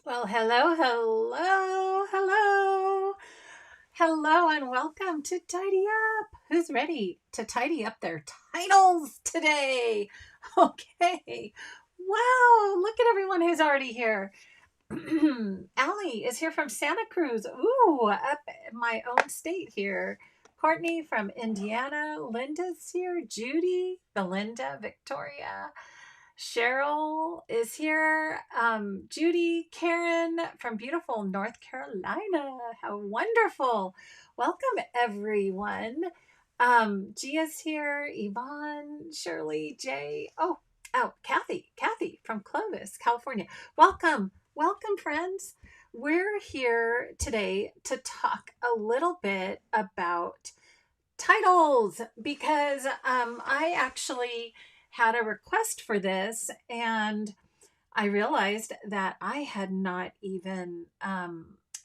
Well, hello, and welcome to Tidy Up. Who's ready to tidy up their titles today? Okay. Wow, look at everyone who's already here. Allie is here from Santa Cruz. Ooh, up in my own state here. Courtney from Indiana. Linda's here. Judy, Belinda, Victoria. Cheryl is here. Judy, Karen from beautiful North Carolina. How wonderful. Welcome, everyone. Gia's here. Yvonne, Shirley, Jay. Kathy from Clovis, California. Welcome, friends. We're here today to talk a little bit about titles because I actually had a request for this and I realized that I had not even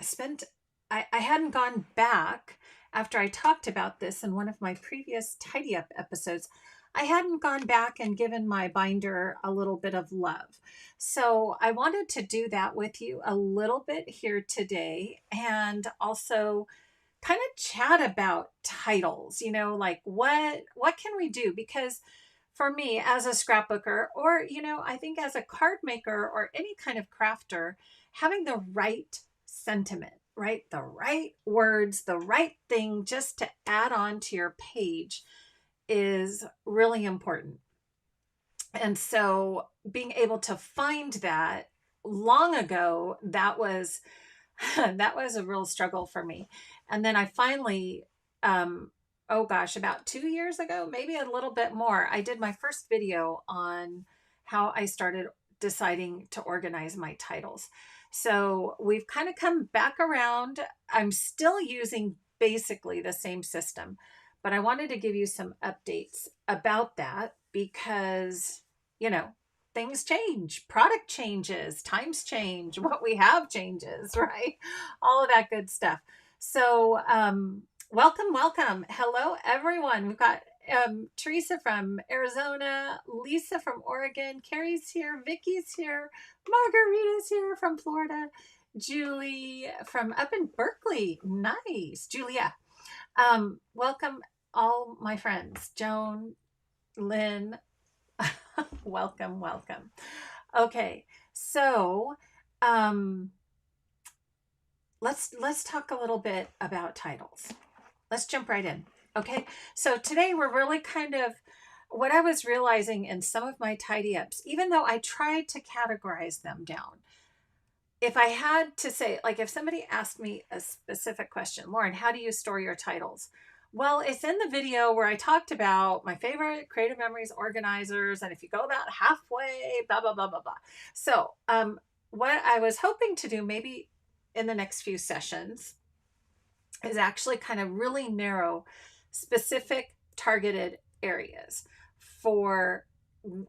spent, I hadn't gone back after I talked about this in one of my previous Tidy Up episodes. I hadn't gone back and given my binder a little bit of love. So I wanted to do that with you a little bit here today and also kind of chat about titles, like what can we do? Because for me as a scrapbooker or I think as a card maker or any kind of crafter, having the right sentiment, right, the right words, the right thing just to add on to your page is really important. And so being able to find that long ago, that was that was a real struggle for me. And then I finally, oh gosh, about 2 years ago, maybe a little bit more, I did my first video on how I started deciding to organize my titles. So we've kind of come back around. I'm still using basically the same system, but I wanted to give you some updates about that because, you know, things change, product changes, times change, what we have changes, right? All of that good stuff. So, welcome. Hello, everyone. We've got Teresa from Arizona, Lisa from Oregon, Carrie's here, Vicky's here, Margarita's here from Florida, Julie from up in Berkeley. Nice. Julia. Welcome, all my friends. Joan, Lynn, welcome. Okay, so um, let's talk a little bit about titles. Let's jump right in. Okay, so today we're really kind of what I was realizing in some of my tidy ups, even though I tried to categorize them down. If I had to say, like, if somebody asked me a specific question, Lauren, how do you store your titles? Well, it's in the video where I talked about my favorite creative memories organizers. And if you go about halfway, blah, blah, blah, blah, blah. So, what I was hoping to do maybe in the next few sessions is actually kind of really narrow specific targeted areas for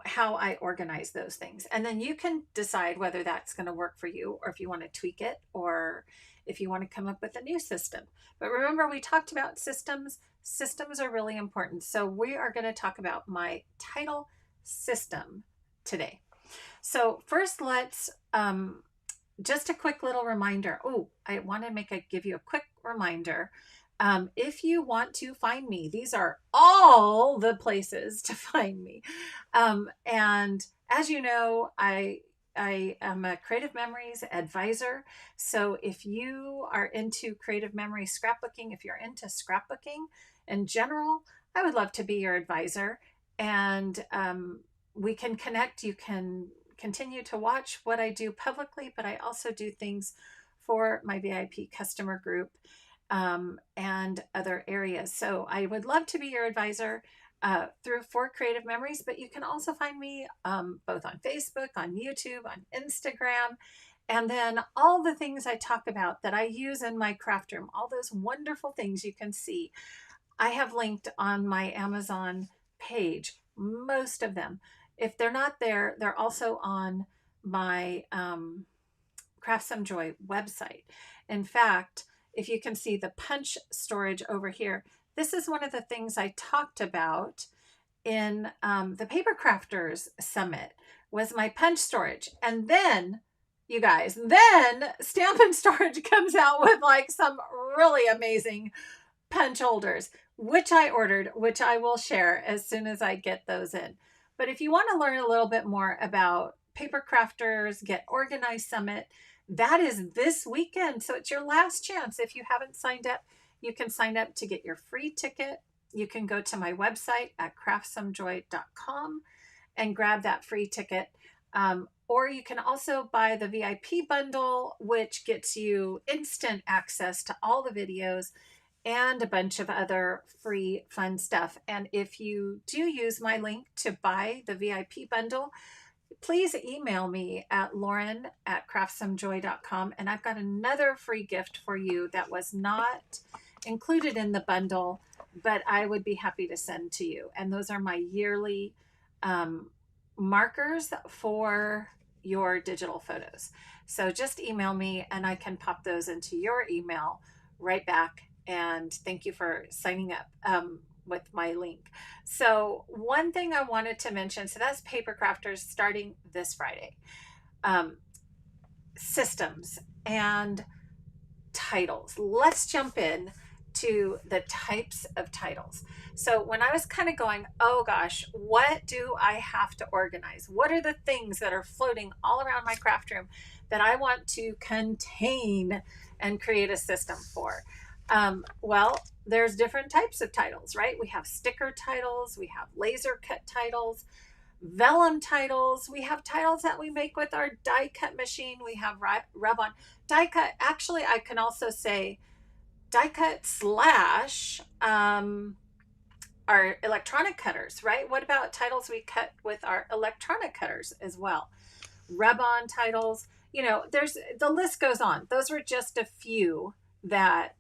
how I organize those things. And then you can decide whether that's going to work for you or if you want to tweak it or if you want to come up with a new system. But remember, we talked about systems. Systems are really important. So we are going to talk about my title system today. So first, let's just a quick little reminder. Oh, I want to give you a quick reminder. If you want to find me, these are all the places to find me. And as you know, I am a Creative Memories advisor. So if you are into Creative Memories scrapbooking, if you're into scrapbooking in general, I would love to be your advisor. And we can connect. You can continue to watch what I do publicly, but I also do things for my VIP customer group and other areas. So I would love to be your advisor through For Creative Memories, but you can also find me both on Facebook, on YouTube, on Instagram, and then all the things I talk about that I use in my craft room, all those wonderful things you can see. I have linked on my Amazon page, most of them. If they're not there, they're also on my Craft Some Joy website. In fact, if you can see the punch storage over here, this is one of the things I talked about in the Paper Crafters Summit was my punch storage. And then you guys. Then Stamp and Storage comes out with like some really amazing punch holders, which I ordered, which I will share as soon as I get those in. But if you want to learn a little bit more about Paper Crafters Get Organized Summit, that is this weekend. So it's your last chance. If you haven't signed up, you can sign up to get your free ticket. You can go to my website at craftsomejoy.com and grab that free ticket. Or you can also buy the VIP bundle, which gets you instant access to all the videos and a bunch of other free fun stuff. And if you do use my link to buy the VIP bundle, please email me at lauren@craftsomejoy.com. And I've got another free gift for you that was not included in the bundle, but I would be happy to send to you. And those are my yearly markers for your digital photos. So just email me and I can pop those into your email right back. And thank you for signing up with my link. So one thing I wanted to mention, so that's Paper Crafters starting this Friday. Systems and titles. Let's jump in to the types of titles. So when I was kind of going, oh gosh, what do I have to organize? What are the things that are floating all around my craft room that I want to contain and create a system for? Well, there's different types of titles, right? We have sticker titles, we have laser cut titles, vellum titles, we have titles that we make with our die cut machine, we have rub-on die cut. Actually, I can also say die cut slash our electronic cutters, right? What about titles we cut with our electronic cutters as well? Rub-on titles, you know, there's the list goes on. Those were just a few that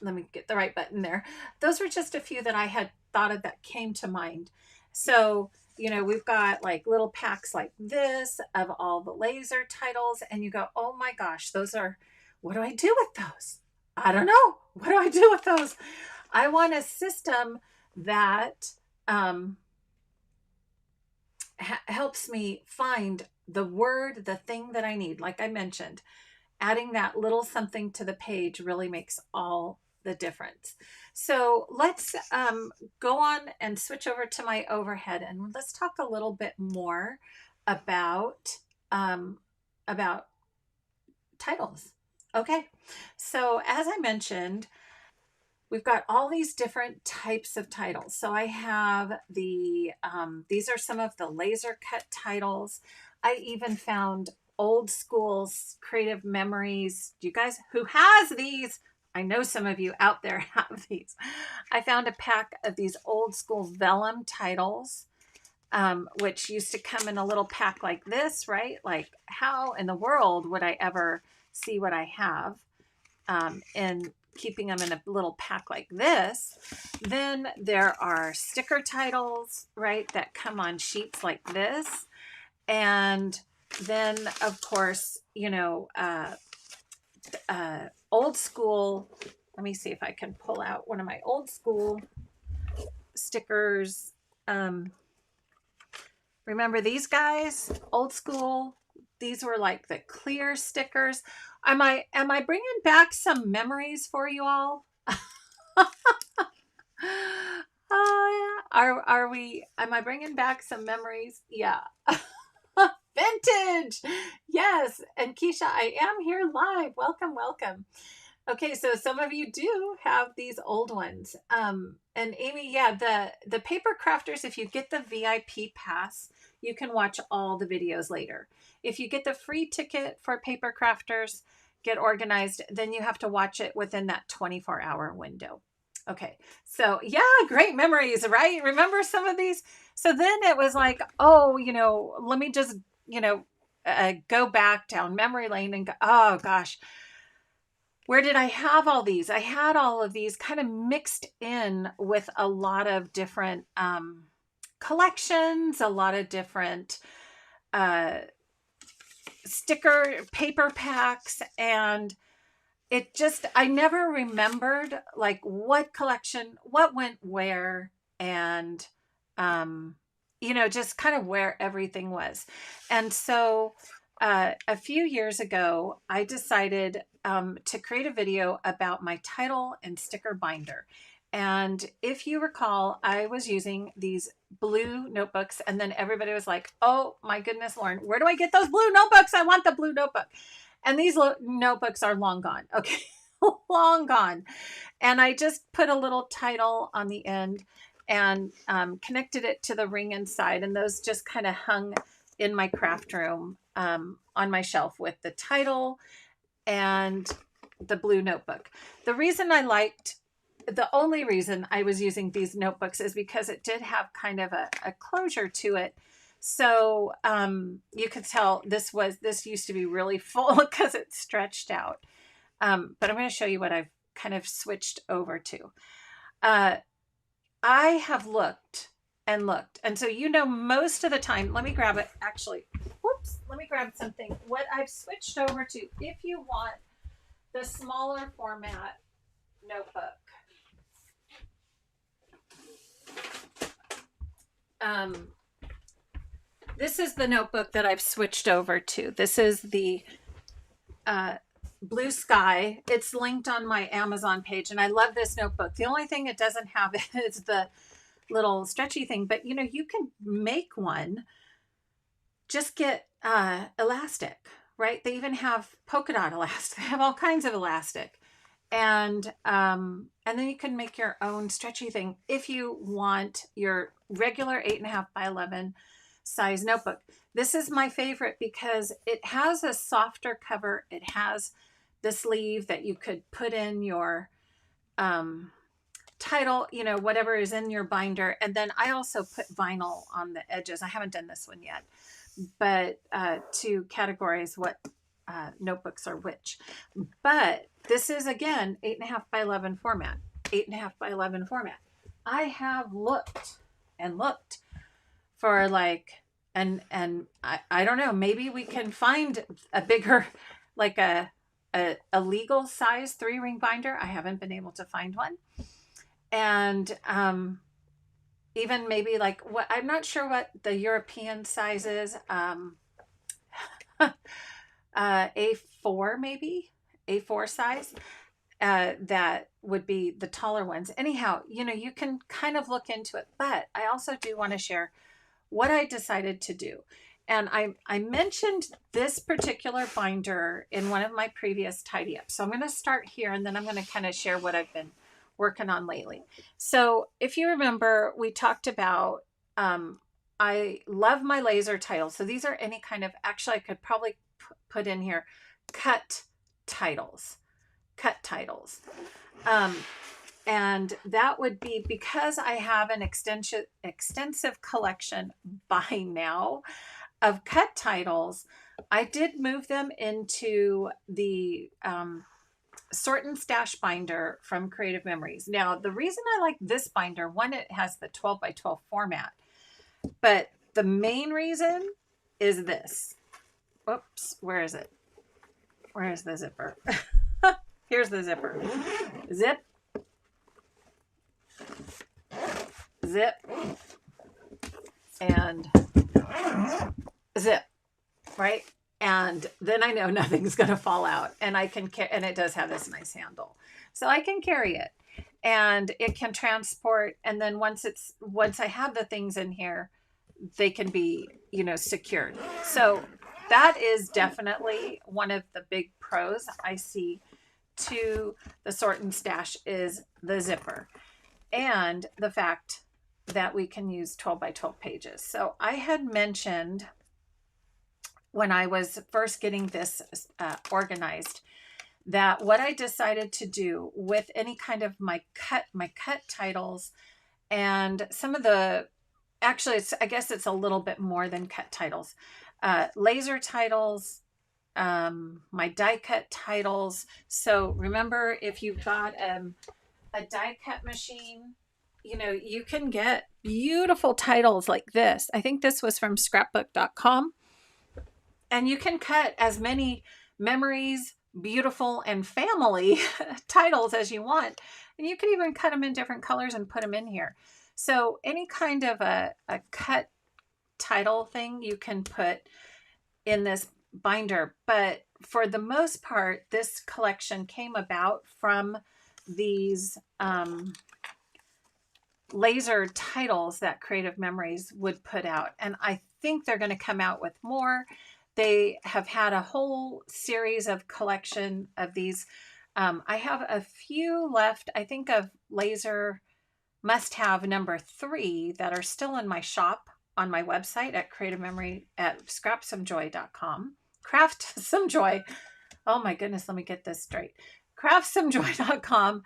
let me get the right button there. Those were just a few that I had thought of that came to mind. So, you know, we've got like little packs like this of all the laser titles, and you go, oh my gosh, those are, what do I do with those? I don't know. What do I do with those? I want a system that helps me find the word, the thing that I need. Like I mentioned, adding that little something to the page really makes all the difference. So let's go on and switch over to my overhead and let's talk a little bit more about titles. Okay, so as I mentioned, we've got all these different types of titles. So I have the, these are some of the laser cut titles. I even found old school creative memories. Do you guys, who has these? I know some of you out there have these. I found a pack of these old school vellum titles, which used to come in a little pack like this, right? Like how in the world would I ever see what I have? And keeping them in a little pack like this. Then there are sticker titles, right, that come on sheets like this. And then, of course, you know, old school, let me see if I can pull out one of my old school stickers. Remember these guys? Old school. These were like the clear stickers. Am I bringing back some memories for you all? Are we, am I bringing back some memories? Yeah. Vintage. Yes. And Keisha, I am here live. Welcome, welcome. Okay, so some of you do have these old ones. And Amy, yeah, the Paper Crafters, if you get the VIP pass, you can watch all the videos later. If you get the free ticket for Paper Crafters Get Organized, then you have to watch it within that 24-hour window. Okay, so yeah, great memories, right? Remember some of these? So then it was like, oh, you know, let me just, you know, go back down memory lane and go, oh gosh, where did I have all these? I had all of these kind of mixed in with a lot of different collections, a lot of different sticker paper packs, and it just, I never remembered like what collection, what went where, and just kind of where everything was. And so a few years ago, I decided to create a video about my title and sticker binder. And if you recall, I was using these blue notebooks, and then everybody was like, oh my goodness, Lauren, where do I get those blue notebooks? I want the blue notebook. And these notebooks are long gone. Okay. Long gone. And I just put a little title on the end and connected it to the ring inside. And those just kind of hung in my craft room on my shelf with the title and the blue notebook. The only reason I was using these notebooks is because it did have kind of a closure to it. So you could tell this used to be really full because it stretched out. But I'm going to show you what I've kind of switched over to. I have looked and looked. And so, most of the time, let me grab it. Actually, whoops, let me grab something. What I've switched over to, if you want the smaller format notebook, this is the notebook that I've switched over to. This is the Blue Sky. It's linked on my Amazon page, and I love this notebook. The only thing it doesn't have is the little stretchy thing, but you can make one. Just get elastic, right? They even have polka dot elastic. They have all kinds of elastic, and then you can make your own stretchy thing if you want your regular 8.5 by 11 size notebook. This is my favorite because it has a softer cover. It has the sleeve that you could put in your title, whatever is in your binder. And then I also put vinyl on the edges. I haven't done this one yet, but to categorize what notebooks are which. But this is, again, 8.5 by 11 format. 8.5 by 11 format. I have looked and looked for and I don't know, maybe we can find a bigger, like a legal size 3-ring binder. I haven't been able to find one. And even maybe what, I'm not sure what the European size is. A4, maybe A4 size. That would be the taller ones. Anyhow, you can kind of look into it, but I also do want to share what I decided to do. And I mentioned this particular binder in one of my previous tidy ups. So I'm going to start here, and then I'm going to kind of share what I've been working on lately. So if you remember, we talked about, I love my laser titles. So these are any kind of, actually I could probably put in here, cut titles. And that would be because I have an extensive collection by now of cut titles. I did move them into the sort and stash binder from Creative Memories. Now, the reason I like this binder, one, it has the 12 by 12 format, but the main reason is this. Whoops, where is it? Where is the zipper? Here's the zipper. Zip. Zip. And zip, right? And then I know nothing's going to fall out, and I can and it does have this nice handle, so I can carry it, and it can transport. And then once I have the things in here, they can be, secured. So that is definitely one of the big pros I see to the sort and stash is the zipper and the fact that we can use 12 by 12 pages. So I had mentioned when I was first getting this organized that what I decided to do with any kind of my cut titles and some of the, actually I guess it's a little bit more than cut titles, laser titles, my die cut titles. So remember, if you've got a die cut machine, you can get beautiful titles like this. I think this was from scrapbook.com. And you can cut as many memories, beautiful, and family titles as you want. And you can even cut them in different colors and put them in here. So any kind of a cut title thing you can put in this binder, but for the most part, this collection came about from these laser titles that Creative Memories would put out. And I think they're going to come out with more. They have had a whole series of collection of these. I have a few left, I think, of laser must-have number 3 that are still in my shop on my website at Creative Memory at scrapsomejoy.com. Craft some joy. Oh my goodness, let me get this straight. Craftsomejoy.com.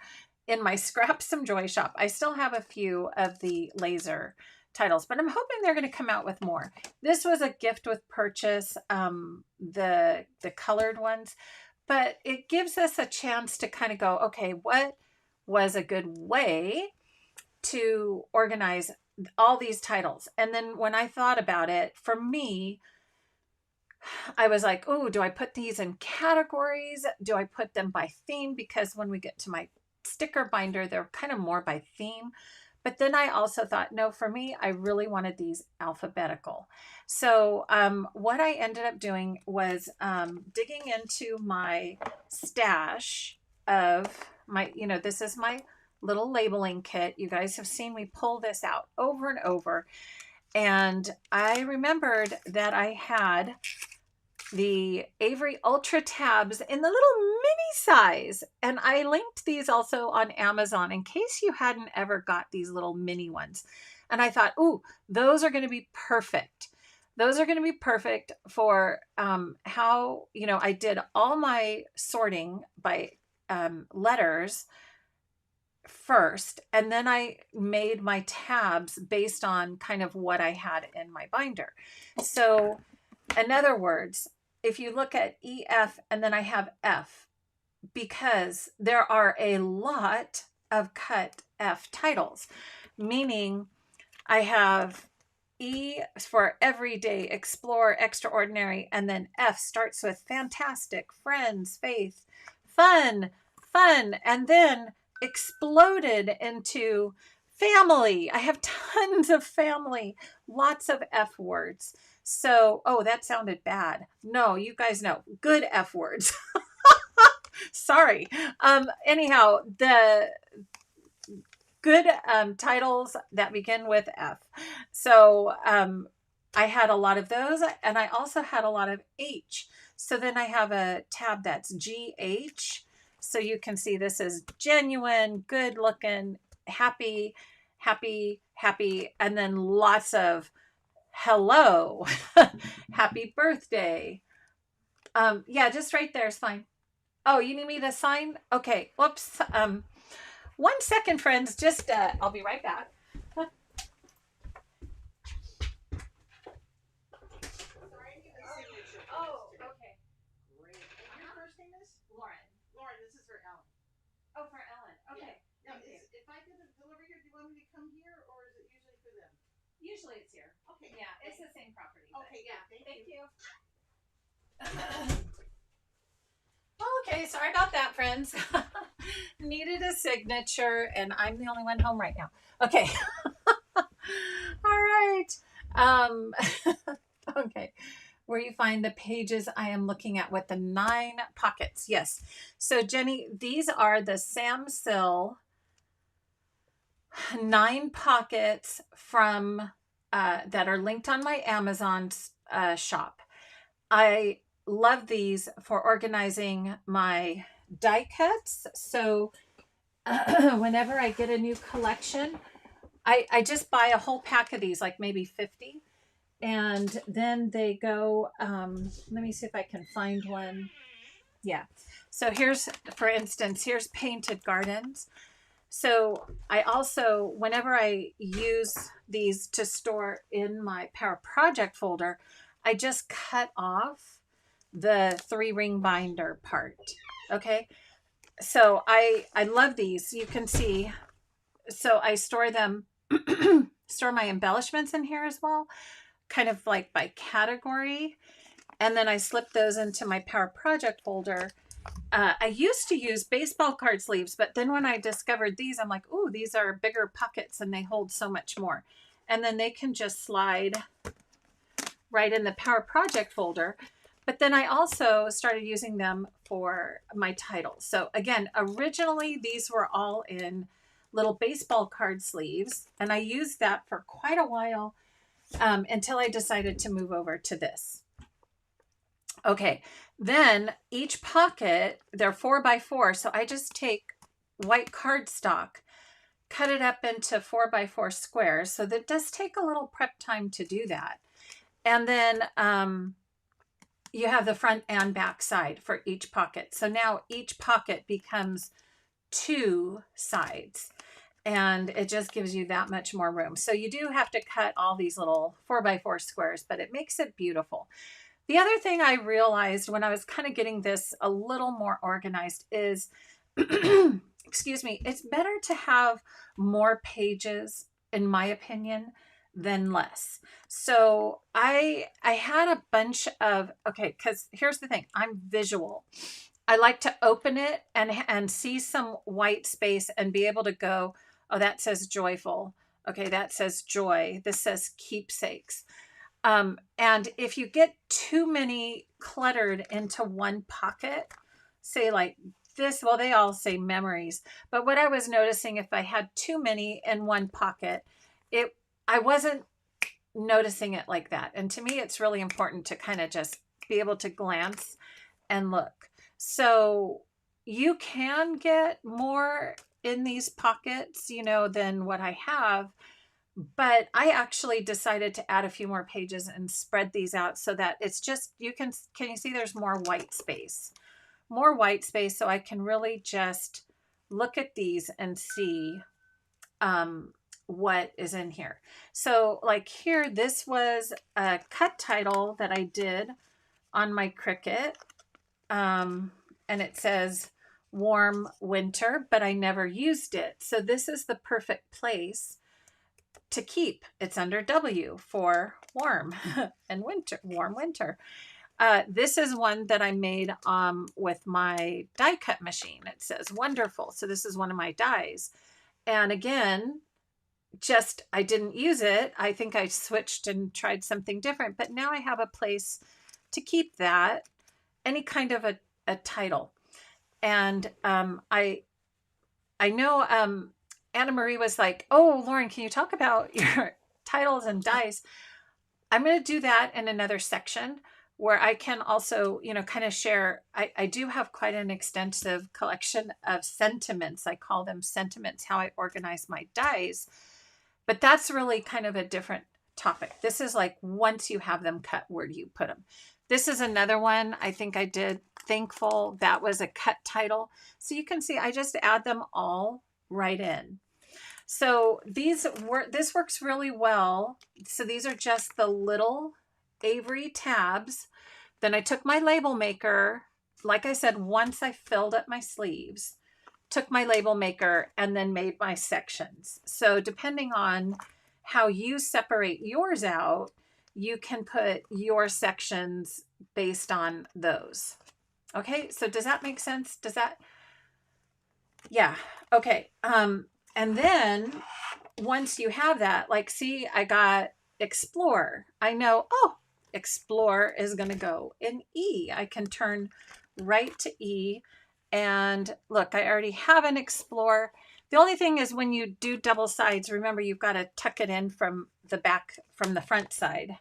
In my Scrap Some Joy shop, I still have a few of the laser titles, but I'm hoping they're going to come out with more. This was a gift with purchase, the colored ones, but it gives us a chance to kind of go, okay, what was a good way to organize all these titles? And then when I thought about it, for me, I was like, oh, do I put these in categories? Do I put them by theme? Because when we get to my sticker binder, they're kind of more by theme. But then I also thought, no, for me, I really wanted these alphabetical. So what I ended up doing was digging into my stash of my, this is my little labeling kit. You guys have seen me pull this out over and over. And I remembered that I had the Avery Ultra tabs in the little mini size. And I linked these also on Amazon in case you hadn't ever got these little mini ones. And I thought, ooh, those are going to be perfect. Those are going to be perfect for how, I did all my sorting by letters first, and then I made my tabs based on kind of what I had in my binder. So in other words, if you look at EF and then I have F, because there are a lot of cut F titles, meaning I have E for everyday, explore, extraordinary, and then F starts with fantastic, friends, faith, fun, and then exploded into family. I have tons of family, lots of F words. So, oh, that sounded bad. No, you guys know, good F words. Sorry. Anyhow, the good titles that begin with F. So I had a lot of those, and I also had a lot of H. So then I have a tab that's GH. So you can see this is genuine, good looking, happy, and then lots of hello, happy birthday. Yeah, just right there is fine. Oh, you need me to sign? Okay, whoops. 1 second, friends. Just, I'll be right back. Oh, okay. Great. And your first name is? Lauren. Lauren, this is for Ellen. Oh, for Ellen. Okay. Now, Thank you. if I get a delivery here, do you want me to come here or is it usually for them? Usually it's here. Okay. Yeah, it's the same property. Okay, yeah. good. Thank you. Okay, sorry about that, friends. Needed a signature, and I'm the only one home right now. Okay. All right. Okay. Where you find the pages I am looking at with the 9 pockets. Yes. So Jenny, these are the Samsil 9 pockets from that are linked on my Amazon shop. I love these for organizing my die cuts. So whenever I get a new collection, I just buy a whole pack of these, like maybe 50. And then they go, let me see if I can find one. Yeah. So here's, for instance, here's Painted Gardens. So I also, whenever I use these to store in my Power Project folder, I just cut off the 3-ring binder part. Okay. So I love these. You can see, so I store them, store my embellishments in here as well, kind of like by category. And then I slip those into my Power Project folder. I used to use baseball card sleeves, but then when I discovered these, I'm like, ooh, these are bigger pockets and they hold so much more. And then they can just slide right in the Power Project folder. But then I also started using them for my titles. So again, originally these were all in little baseball card sleeves, and I used that for quite a while until I decided to move over to this. Okay, then each pocket, they're 4x4, so I just take white cardstock, cut it up into 4x4 squares. So that does take a little prep time to do that. And then you have the front and back side for each pocket. So now each pocket becomes 2 sides, and it just gives you that much more room. So you do have to cut all these little 4x4 squares, but it makes it beautiful. The other thing I realized when I was kind of getting this a little more organized is, excuse me, it's better to have more pages, in my opinion, than less. So I had a bunch of, okay, because here's the thing, I'm visual. I like to open it and see some white space and be able to go, oh, that says joyful. Okay, that says joy. This says keepsakes. And if you get too many cluttered into one pocket, say like this, well, they all say memories, but what I was noticing, if I had too many in one pocket, I wasn't noticing it like that. And to me, it's really important to kind of just be able to glance and look. So you can get more in these pockets, than what I have. But I actually decided to add a few more pages and spread these out so that it's just, can you see there's more white space? More white space, so I can really just look at these and see what is in here. So like here, this was a cut title that I did on my Cricut. And it says warm winter, but I never used it. So this is the perfect place to keep. It's under W for warm and winter, warm winter. This is one that I made with my die cut machine. It says wonderful. So this is one of my dies. And again, I didn't use it. I think I switched and tried something different, but now I have a place to keep that, any kind of a title. And I know Anna Marie was like, oh, Lauren, can you talk about your titles and dies? I'm going to do that in another section where I can also, kind of share. I do have quite an extensive collection of sentiments. I call them sentiments, how I organize my dies. But that's really kind of a different topic. This is like, once you have them cut, where do you put them? This is another one I think I did, Thankful. That was a cut title. So you can see I just add them all right in. So this works really well. So these are just the little Avery tabs. Then I took my label maker, like I said, once I filled up my sleeves, took my label maker and then made my sections. So depending on how you separate yours out, you can put your sections based on those. Okay, so does that make sense? Yeah, okay. And then once you have that, like, see, I got explore. I know, oh, explore is going to go in E. I can turn right to E. And look, I already have an explore. The only thing is when you do double sides, remember you've got to tuck it in from the back, from the front side,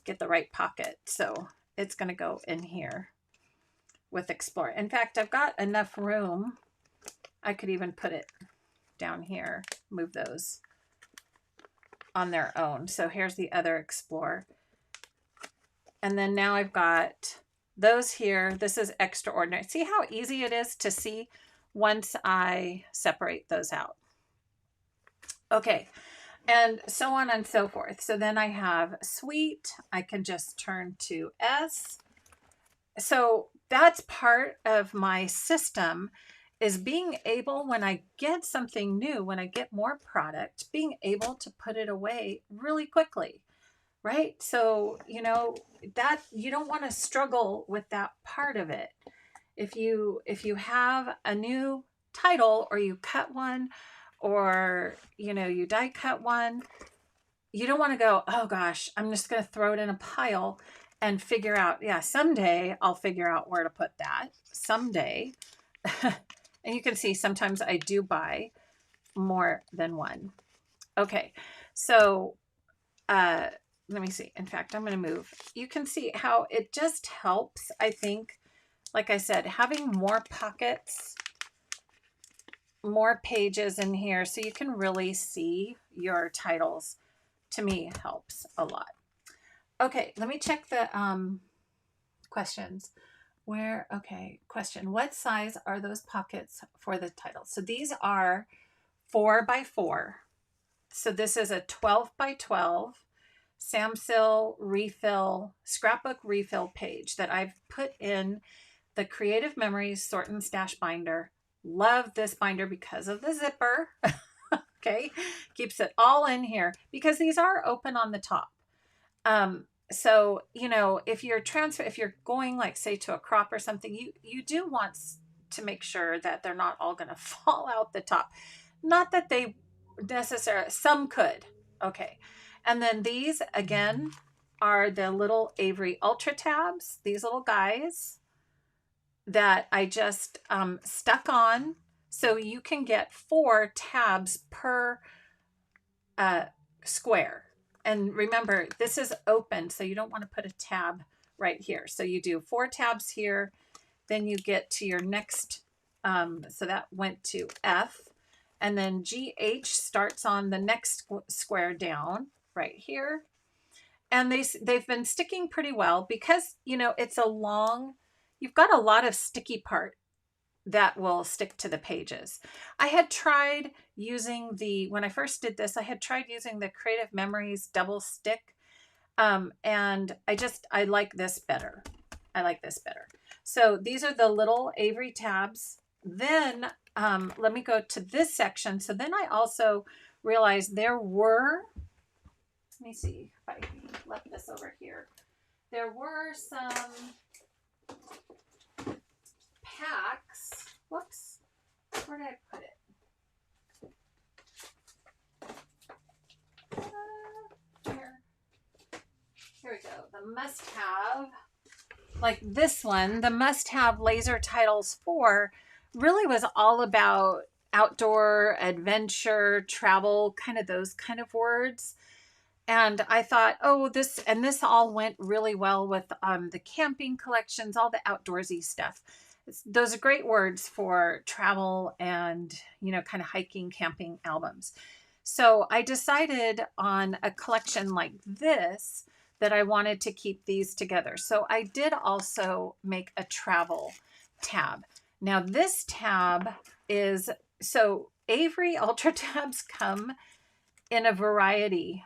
get the right pocket. So it's going to go in here with explore. In fact, I've got enough room. I could even put it down here, move those on their own. So here's the other explore. And then now I've got those here. This is extraordinary. See how easy it is to see once I separate those out. Okay, and so on and so forth. So then I have sweet. I can just turn to S. So that's part of my system, is being able, when I get something new, when I get more product, being able to put it away really quickly, right? So, that you don't want to struggle with that part of it. If you have a new title, or you cut one, or, you die cut one, you don't want to go, oh gosh, I'm just going to throw it in a pile and figure out, yeah, someday I'll figure out where to put that someday. And you can see sometimes I do buy more than one. Okay, so let me see. In fact, I'm going to move. You can see how it just helps, I think, like I said, having more pockets, more pages in here so you can really see your titles, to me helps a lot. Okay, let me check the questions. Question. What size are those pockets for the titles? So these are 4x4. So this is a 12x12 Samsil refill, scrapbook refill page that I've put in the Creative Memories Sort and Stash binder. Love this binder because of the zipper. Okay, keeps it all in here because these are open on the top. So, you know, if you're going like say to a crop or something, you do want to make sure that they're not all going to fall out the top. Not that they necessarily, some could. Okay. And then these again are the little Avery Ultra tabs, these little guys that I just stuck on. So you can get 4 tabs per square. And remember, this is open, so you don't want to put a tab right here. So you do 4 tabs here, then you get to your next, so that went to F, and then GH starts on the next square down right here. And they've been sticking pretty well because, you know, it's a long, you've got a lot of sticky part that will stick to the pages. I had tried using when I first did this, I had tried using the Creative Memories double stick. And I like this better. I like this better. So these are the little Avery tabs. Then let me go to this section. So then I also realized let me see if I can flip this over here. There were some packs. Whoops. Where did I put it? Here we go. The must-have, like this one, the must-have Laser Titles 4 really was all about outdoor adventure, travel, kind of those kind of words. And I thought, oh, this all went really well with the camping collections, all the outdoorsy stuff. Those are great words for travel and, you know, kind of hiking, camping albums. So I decided on a collection like this that I wanted to keep these together. So I did also make a travel tab. Now this tab is, so Avery Ultra tabs come in a variety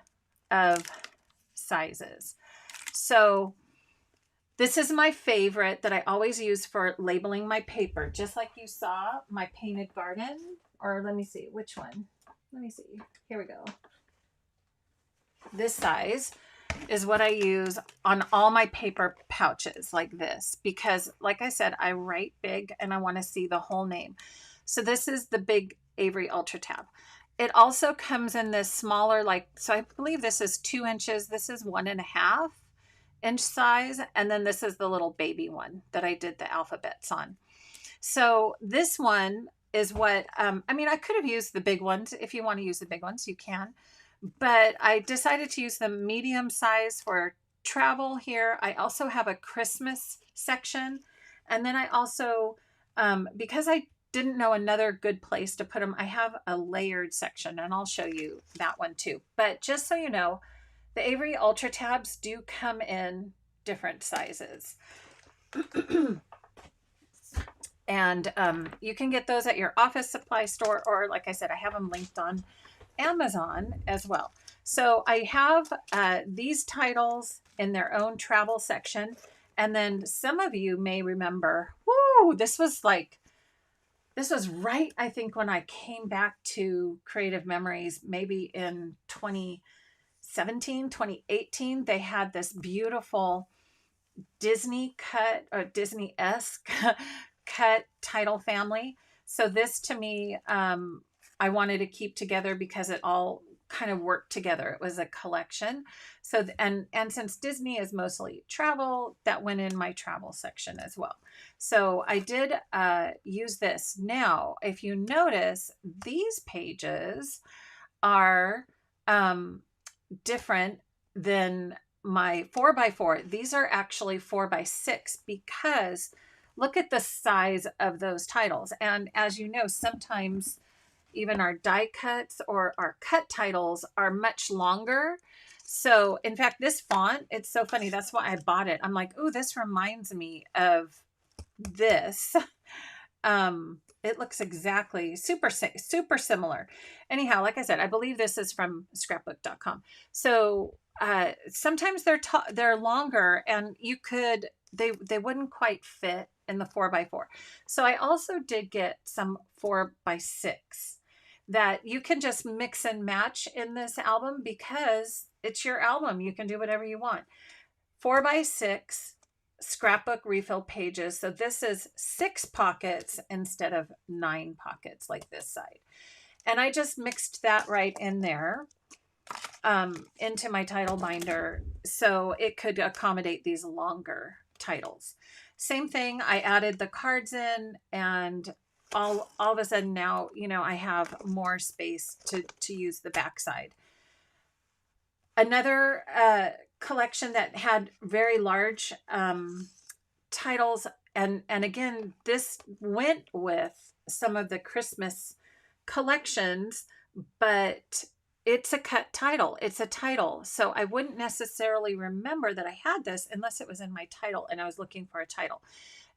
of sizes. So this is my favorite that I always use for labeling my paper, just like you saw my painted garden, or let me see, which one? Let me see, here we go. This size is what I use on all my paper pouches like this, because like I said, I write big and I want to see the whole name. So this is the big Avery Ultra tab. It also comes in this smaller, so I believe this is 2 inches. This is 1.5 inch size. And then this is the little baby one that I did the alphabets on. So this one is what, I mean, I could have used the big ones. If you want to use the big ones, you can. But I decided to use the medium size for travel here. I also have a Christmas section. And then I also, because I didn't know another good place to put them, I have a layered section, and I'll show you that one too. But just so you know, the Avery Ultra tabs do come in different sizes. And you can get those at your office supply store, or like I said, I have them linked on Amazon as well. So I have these titles in their own travel section. And then some of you may remember, whoo, this was right, I think, when I came back to Creative Memories, maybe in 2017, 2018, they had this beautiful Disney cut, or Disney-esque cut title family. So this to me, I wanted to keep together because it all kind of worked together. It was a collection. So, and since Disney is mostly travel, that went in my travel section as well. So I did use this. Now, if you notice, these pages are different than my 4x4. These are actually 4x6 because look at the size of those titles. And as you know, sometimes even our die cuts or our cut titles are much longer. So in fact, this font, it's so funny. That's why I bought it. I'm like, oh, this reminds me of this. It looks exactly super similar. Anyhow, like I said, I believe this is from scrapbook.com. So sometimes they're longer, and they wouldn't quite fit in the 4x4. So I also did get some 4x6 that you can just mix and match in this album because it's your album. You can do whatever you want. 4x6 scrapbook refill pages. So this is 6 pockets instead of 9 pockets like this side. And I just mixed that right in there into my title binder so it could accommodate these longer titles. Same thing, I added the cards in, and all of a sudden now, I have more space to use the backside. Another collection that had very large titles, and again, this went with some of the Christmas collections, but it's a cut title. It's a title. So I wouldn't necessarily remember that I had this unless it was in my title and I was looking for a title.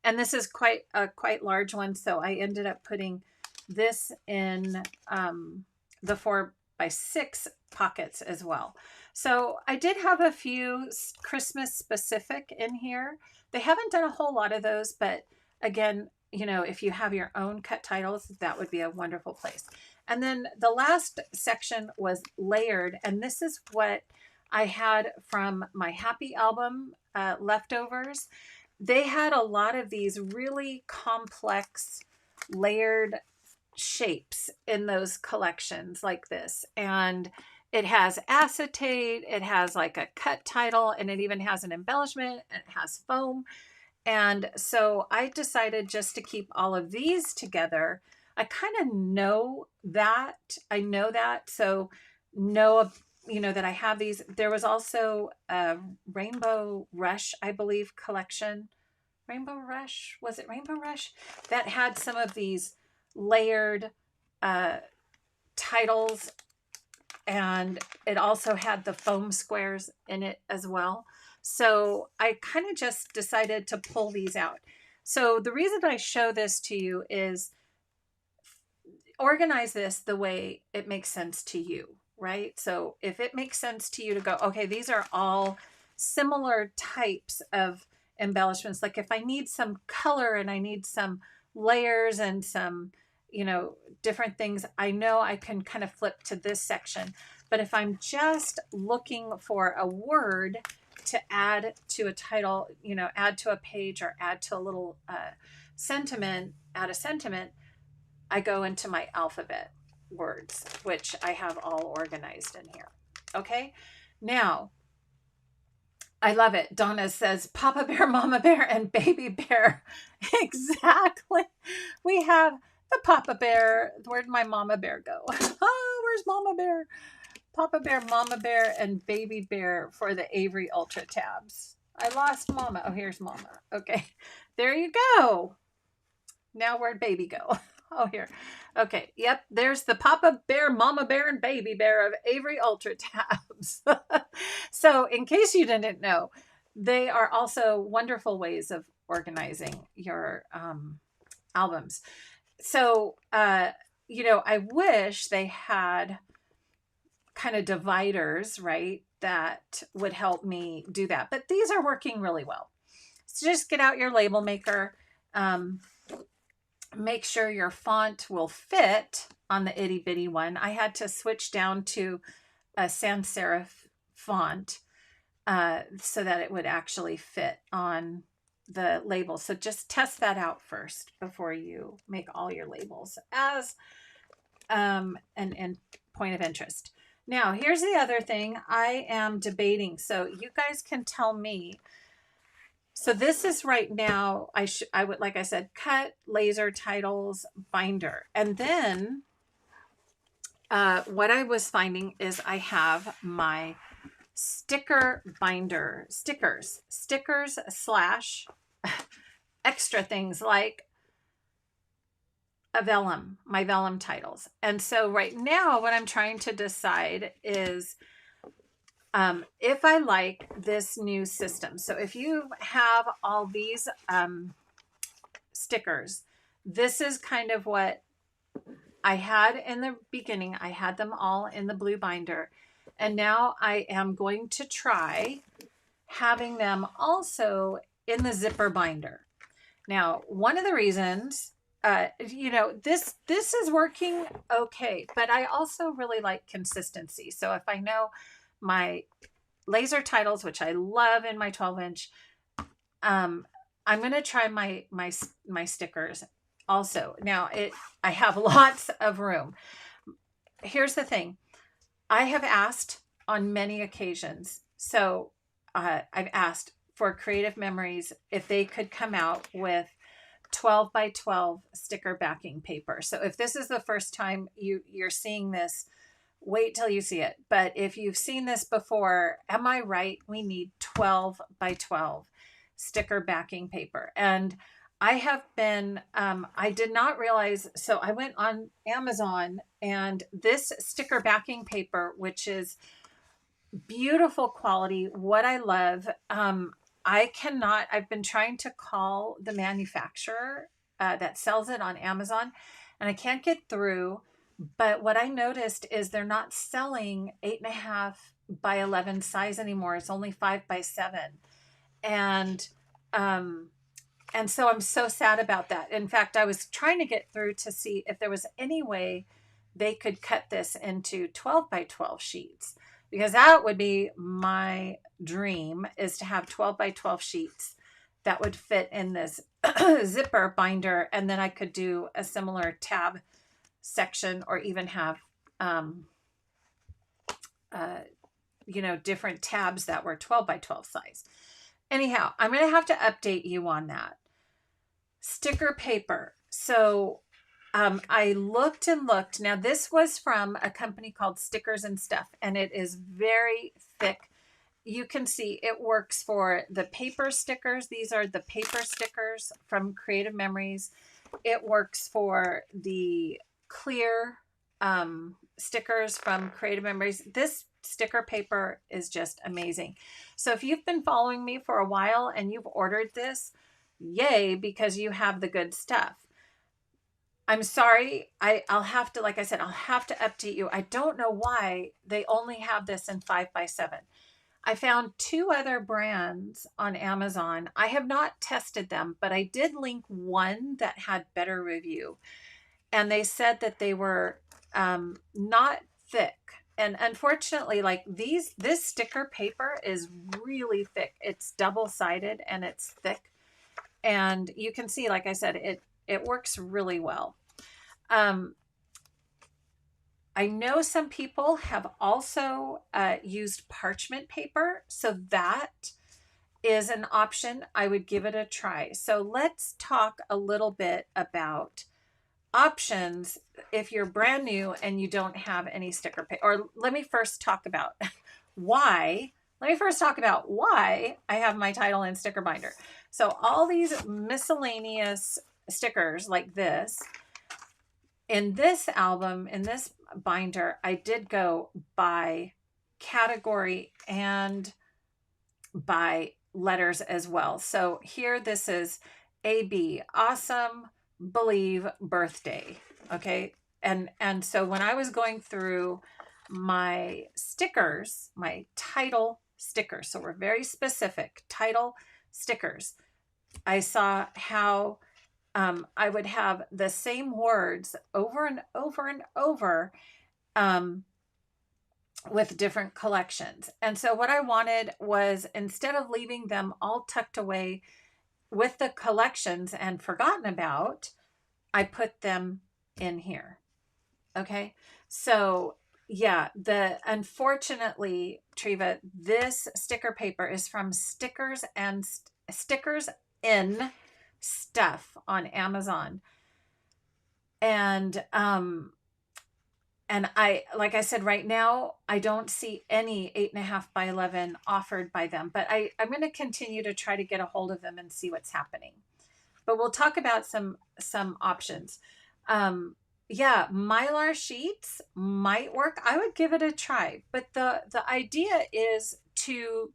And this is quite a large one. So I ended up putting this in the 4x6 pockets as well. So I did have a few Christmas specific in here. They haven't done a whole lot of those, but again, if you have your own cut titles, that would be a wonderful place. And then the last section was layered. And this is what I had from my Happy album leftovers. They had a lot of these really complex layered shapes in those collections like this. And it has acetate, it has like a cut title, and it even has an embellishment, and it has foam. And so I decided just to keep all of these together. I kind of know that. I know that. So know, that I have these. There was also a Rainbow Rush, I believe, collection. Rainbow Rush? Was it Rainbow Rush? That had some of these layered titles, and it also had the foam squares in it as well. So I kind of just decided to pull these out. So the reason I show this to you is organize this the way it makes sense to you, right? So if it makes sense to you to go, okay, these are all similar types of embellishments. Like if I need some color and I need some layers and some, different things, I know I can kind of flip to this section. But if I'm just looking for a word to add to a title, add to a page or add to a little sentiment, add a sentiment, I go into my alphabet words, which I have all organized in here. Okay. Now, I love it. Donna says Papa Bear, Mama Bear, and Baby Bear. Exactly. We have the Papa Bear. Where'd my Mama Bear go? Oh, where's Mama Bear? Papa Bear, Mama Bear, and Baby Bear for the Avery Ultra tabs. I lost Mama. Oh, here's Mama. Okay. There you go. Now where'd Baby go? Oh, here. Okay. Yep. There's the Papa Bear, Mama Bear, and Baby Bear of Avery Ultra tabs. So in case you didn't know, they are also wonderful ways of organizing your albums. So, I wish they had kind of dividers, right, that would help me do that. But these are working really well. So just get out your label maker. Make sure your font will fit on the itty bitty one. I had to switch down to a sans serif font so that it would actually fit on the label. So just test that out first before you make all your labels as an point of interest. Now, here's the other thing I am debating. So you guys can tell me. So this is right now, I would, like I said, cut, laser, titles, binder. And then what I was finding is I have my sticker binder, stickers slash extra things like a vellum, my vellum titles. And so right now, what I'm trying to decide is if I like this new system. So if you have all these stickers, this is kind of what I had in the beginning. I had them all in the blue binder. And now I am going to try having them also in the zipper binder. Now, one of the reasons, this is working okay, but I also really like consistency. So if I know my laser titles, which I love in my 12-inch, I'm going to try my stickers also. Now, I have lots of room. Here's the thing. I have asked on many occasions. So I've asked for Creative Memories if they could come out with 12 by 12 sticker backing paper. So if this is the first time you're seeing this, wait till you see it. But if you've seen this before, am I right? We need 12 by 12 sticker backing paper. And I have been, I did not realize, so I went on Amazon and this sticker backing paper, which is beautiful quality, what I love, I've been trying to call the manufacturer that sells it on Amazon and I can't get through. But what I noticed is they're not selling 8.5 by 11 size anymore. It's only 5 by 7. And, um, and so I'm so sad about that. In fact, I was trying to get through to see if there was any way they could cut this into 12 by 12 sheets, because that would be my dream, is to have 12 by 12 sheets that would fit in this zipper binder. And then I could do a similar tab section or even have, different tabs that were 12 by 12 size. Anyhow, I'm going to have to update you on that. Sticker paper. So I looked and looked. Now, this was from a company called Stickers and Stuff, and it is very thick. You can see it works for the paper stickers. These are the paper stickers from Creative Memories. It works for the clear stickers from Creative Memories. This sticker paper is just amazing. So if you've been following me for a while and you've ordered this, yay, because you have the good stuff. I'm sorry. I'll have to, like I said, I'll have to update you. I don't know why they only have this in 5 by 7. I found 2 other brands on Amazon. I have not tested them, but I did link one that had better review. And they said that they were not thick. And unfortunately, like this sticker paper is really thick. It's double-sided and it's thick. And you can see, like I said, it works really well. I know some people have also used parchment paper, so that is an option. I would give it a try. So let's talk a little bit about options if you're brand new and you don't have any sticker paper. Or let me first talk about why. Let me first talk about why I have my title and sticker binder. So all these miscellaneous stickers like this, in this album, in this binder, I did go by category and by letters as well. So here, this is AB, awesome, believe, birthday. Okay. And so when I was going through my stickers, my title stickers, so we're very specific, title stickers, I saw how I would have the same words over and over and over with different collections. And so what I wanted was, instead of leaving them all tucked away with the collections and forgotten about, I put them in here. Okay. So yeah, unfortunately, Triva, this sticker paper is from Stickers in Stuff on Amazon. And I, like I said, right now I don't see any 8.5 by 11 offered by them, but I'm going to continue to try to get a hold of them and see what's happening. But we'll talk about some options. Um, yeah, Mylar sheets might work. I would give it a try, but the idea is to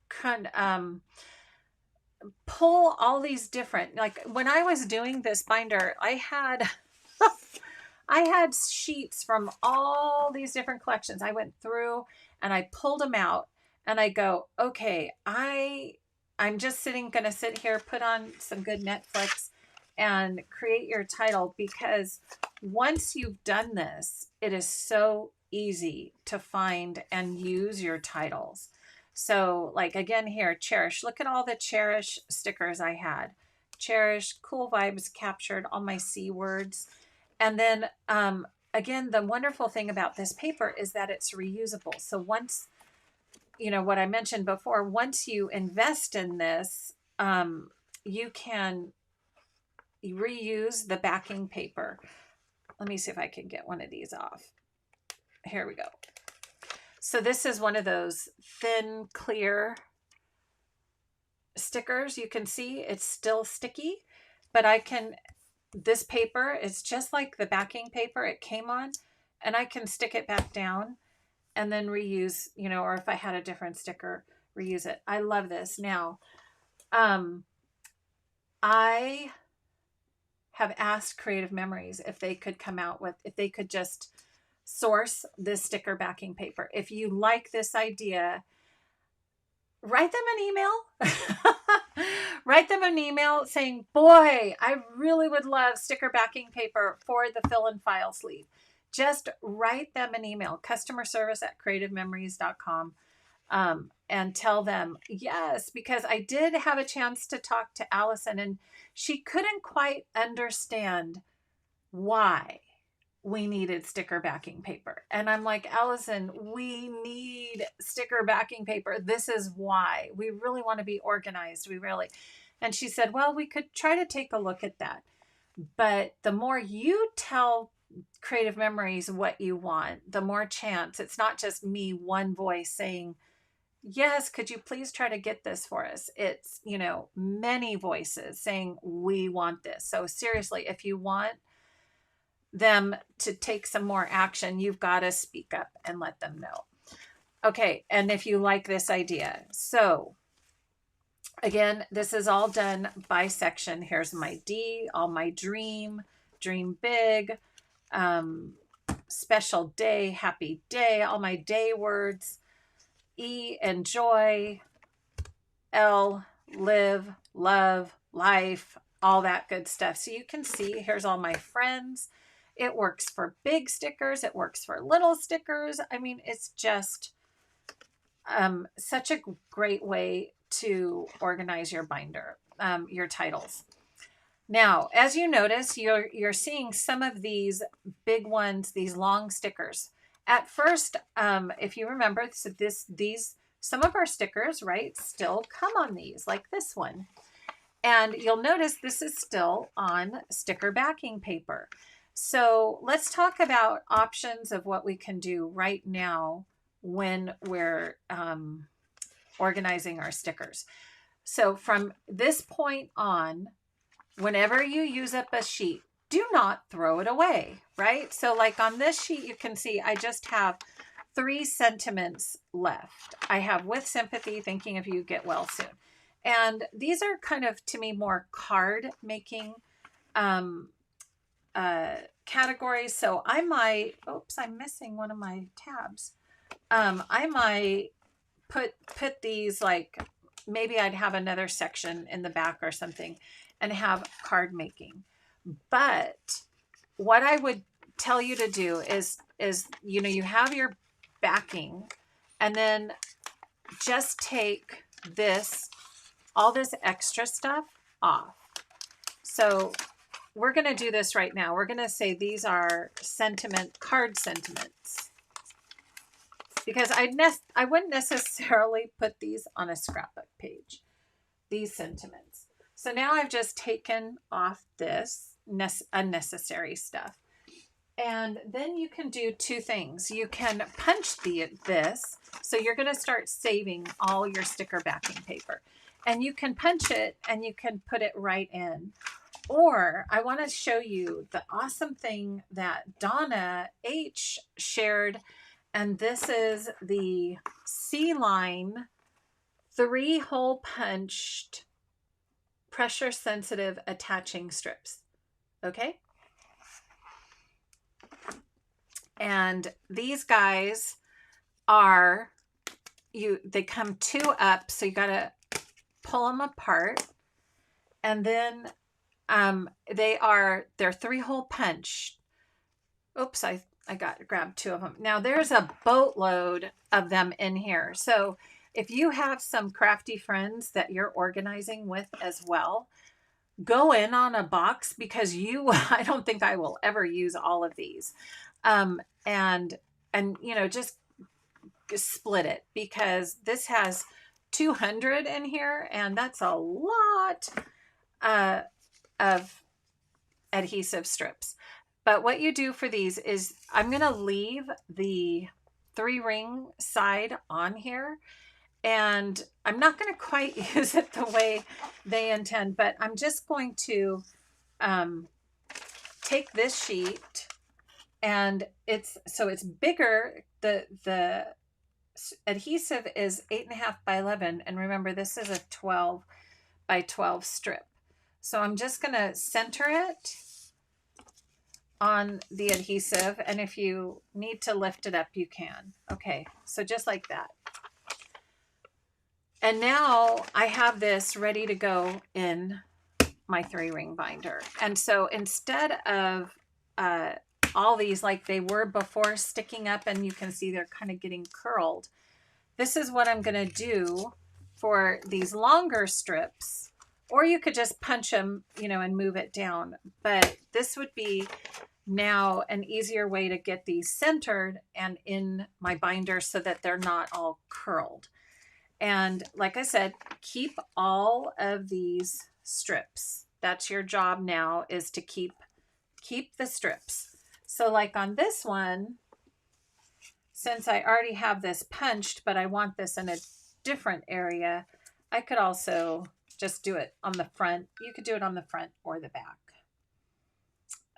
kind pull all these different, like when I was doing this binder, I had I had sheets from all these different collections. I went through and I pulled them out and I go, okay, I'm just gonna sit here, put on some good Netflix and create your title, because once you've done this, it is so easy to find and use your titles. So like again here, Cherish, look at all the Cherish stickers I had. Cherish, cool vibes captured, all my C words. And then again, the wonderful thing about this paper is that it's reusable. So once, what I mentioned before, once you invest in this, you can reuse the backing paper. Let me see if I can get one of these off. Here we go. So this is one of those thin, clear stickers. You can see it's still sticky, but this paper is just like the backing paper it came on, and I can stick it back down and then reuse, or if I had a different sticker, reuse it. I love this. Now, I have asked Creative Memories if they could if they could just source this sticker backing paper. If you like this idea, write them an email. Write them an email saying, boy, I really would love sticker backing paper for the fill and file sleeve. Just write them an email, customer service at creativememories.com, and tell them yes, because I did have a chance to talk to Allison and she couldn't quite understand why we needed sticker backing paper. And I'm like, Allison, we need sticker backing paper. This is why. We really want to be organized. And she said, well, we could try to take a look at that. But the more you tell Creative Memories what you want, the more chance. It's not just me, one voice saying, yes, could you please try to get this for us? It's, many voices saying, we want this. So seriously, if you want them to take some more action, you've got to speak up and let them know. Okay, and if you like this idea. So again, this is all done by section. Here's my D, all my dream big, special day, happy day, all my day words. E, enjoy. L, live, love, life, all that good stuff. So you can see, here's all my friends. It works for big stickers. It works for little stickers. I mean, it's just such a great way to organize your binder, your titles. Now, as you notice, you're seeing some of these big ones, these long stickers. At first, if you remember, some of our stickers, right, still come on these, like this one. And you'll notice this is still on sticker backing paper. So let's talk about options of what we can do right now when we're organizing our stickers. So from this point on, whenever you use up a sheet, do not throw it away, right? So like on this sheet, you can see I just have 3 sentiments left. I have with sympathy, thinking of you, get well soon. And these are kind of, to me, more card making categories. So I might, oops, I'm missing one of my tabs. I might put these, like, maybe I'd have another section in the back or something and have card making. But what I would tell you to do is, you have your backing, and then just take all this extra stuff off. So we're going to do this right now. We're going to say these are card sentiments, because I wouldn't necessarily put these on a scrapbook page, these sentiments. So now I've just taken off this unnecessary stuff. And then you can do two things. You can punch this. So you're going to start saving all your sticker backing paper. And you can punch it and you can put it right in. Or I want to show you the awesome thing that Donna H shared. And this is the C-line 3-hole punched pressure sensitive attaching strips. Okay. And these guys are, they come 2 up, so you got to pull them apart. And then they're 3-hole punch. Oops, I grabbed 2 of them. Now there's a boatload of them in here. So if you have some crafty friends that you're organizing with as well, go in on a box, because I don't think I will ever use all of these. And just split it, because this has 200 in here, and that's a lot of adhesive strips. But what you do for these is, I'm going to leave the 3-ring side on here, and I'm not going to quite use it the way they intend, but I'm just going to take this sheet, and it's bigger. The adhesive is 8.5 by 11. And remember, this is a 12 by 12 strip. So I'm just going to center it on the adhesive. And if you need to lift it up, you can. Okay. So just like that. And now I have this ready to go in my 3-ring binder. And so instead of, all these like they were before sticking up, and you can see they're kind of getting curled, this is what I'm going to do for these longer strips. Or you could just punch them, and move it down. But this would be now an easier way to get these centered and in my binder so that they're not all curled. And like I said, keep all of these strips. That's your job now, is to keep the strips. So like on this one, since I already have this punched, but I want this in a different area, I could also just do it on the front. You could do it on the front or the back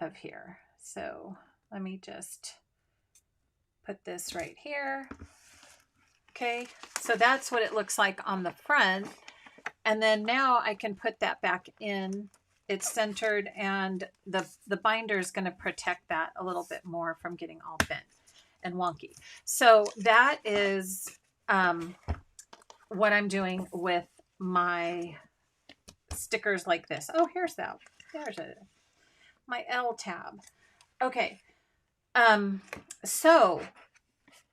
of here. So let me just put this right here. Okay, so that's what it looks like on the front. And then now I can put that back in. It's centered, and the binder is going to protect that a little bit more from getting all bent and wonky. So that is what I'm doing with my stickers like this. Oh, there's my L tab. Okay. So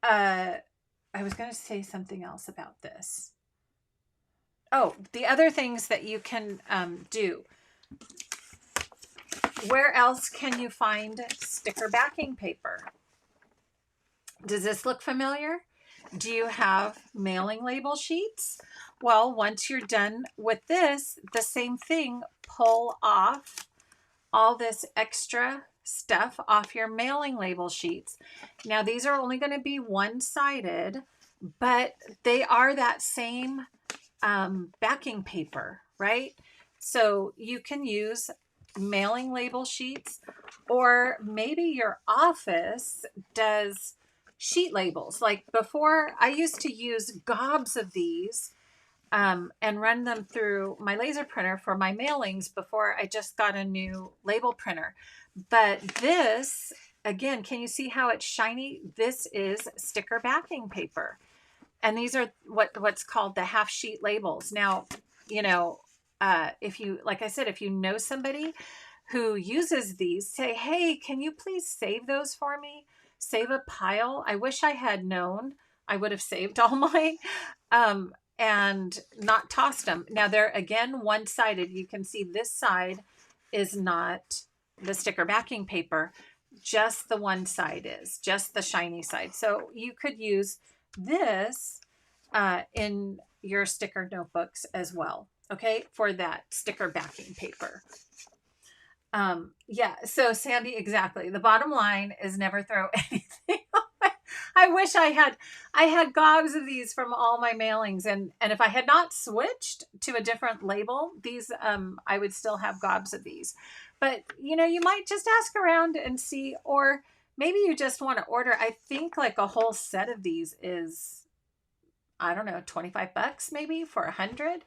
I was going to say something else about this. Oh, the other things that you can do. Where else can you find sticker backing paper? Does this look familiar? Do you have mailing label sheets? Well, once you're done with this, the same thing, pull off all this extra stuff off your mailing label sheets. Now, these are only going to be one-sided, but they are that same backing paper, right? So you can use mailing label sheets, or maybe your office does sheet labels. Like before, I used to use gobs of these and run them through my laser printer for my mailings before I just got a new label printer. But this, again, can you see how it's shiny? This is sticker backing paper. And these are what's called the half sheet labels. Now, if you, like I said, if you know somebody who uses these, say, hey, can you please save those for me? Save a pile. I wish I had known. I would have saved all mine and not tossed them. Now they're, again, one-sided. You can see this side is not the sticker backing paper, just the one side is, just the shiny side. So you could use this in your sticker notebooks as well, okay, for that sticker backing paper. Yeah, so Sandy, exactly. The bottom line is never throw anything away. I wish I had gobs of these from all my mailings, and if I had not switched to a different label, these I would still have gobs of these. But you might just ask around and see, or maybe you just want to order. I think like a whole set of these is, I don't know, 25 bucks maybe for 100.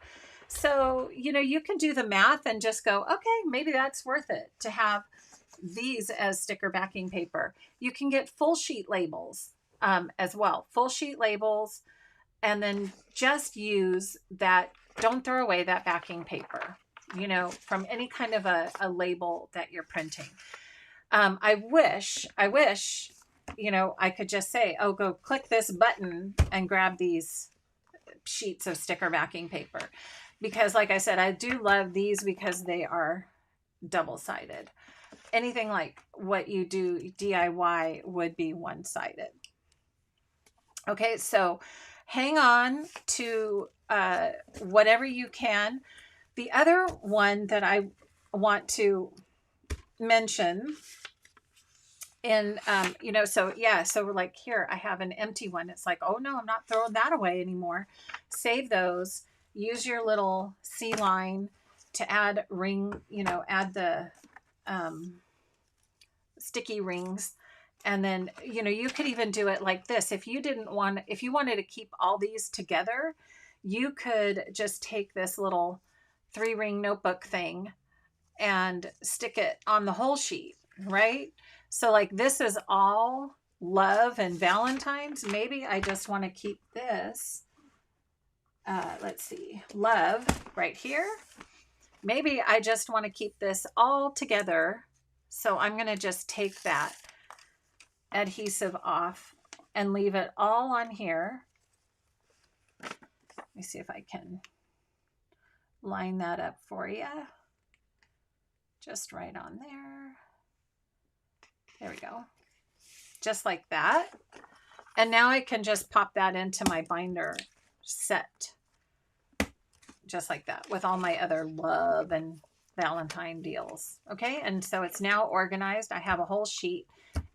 So, you can do the math and just go, okay, maybe that's worth it to have these as sticker backing paper. You can get full sheet labels as well, full sheet labels, and then just use that. Don't throw away that backing paper, from any kind of a label that you're printing. I wish, I could just say, oh, go click this button and grab these sheets of sticker backing paper. Because like I said, I do love these because they are double-sided. Anything like what you do DIY would be one-sided. Okay, so hang on to whatever you can. The other one that I want to mention so like here I have an empty one. It's like, oh no, I'm not throwing that away anymore. Save those. Use your little C line to add add the sticky rings. And then, you could even do it like this. If you wanted to keep all these together, you could just take this little 3-ring notebook thing and stick it on the whole sheet, right? So like this is all love and Valentine's. Maybe I just want to keep this. Let's see, love right here. Maybe I just want to keep this all together. So I'm going to just take that adhesive off and leave it all on here. Let me see if I can line that up for you. Just right on there. There we go. Just like that. And now I can just pop that into my binder set. Just like that with all my other love and Valentine deals. Okay, and so it's now organized. I have a whole sheet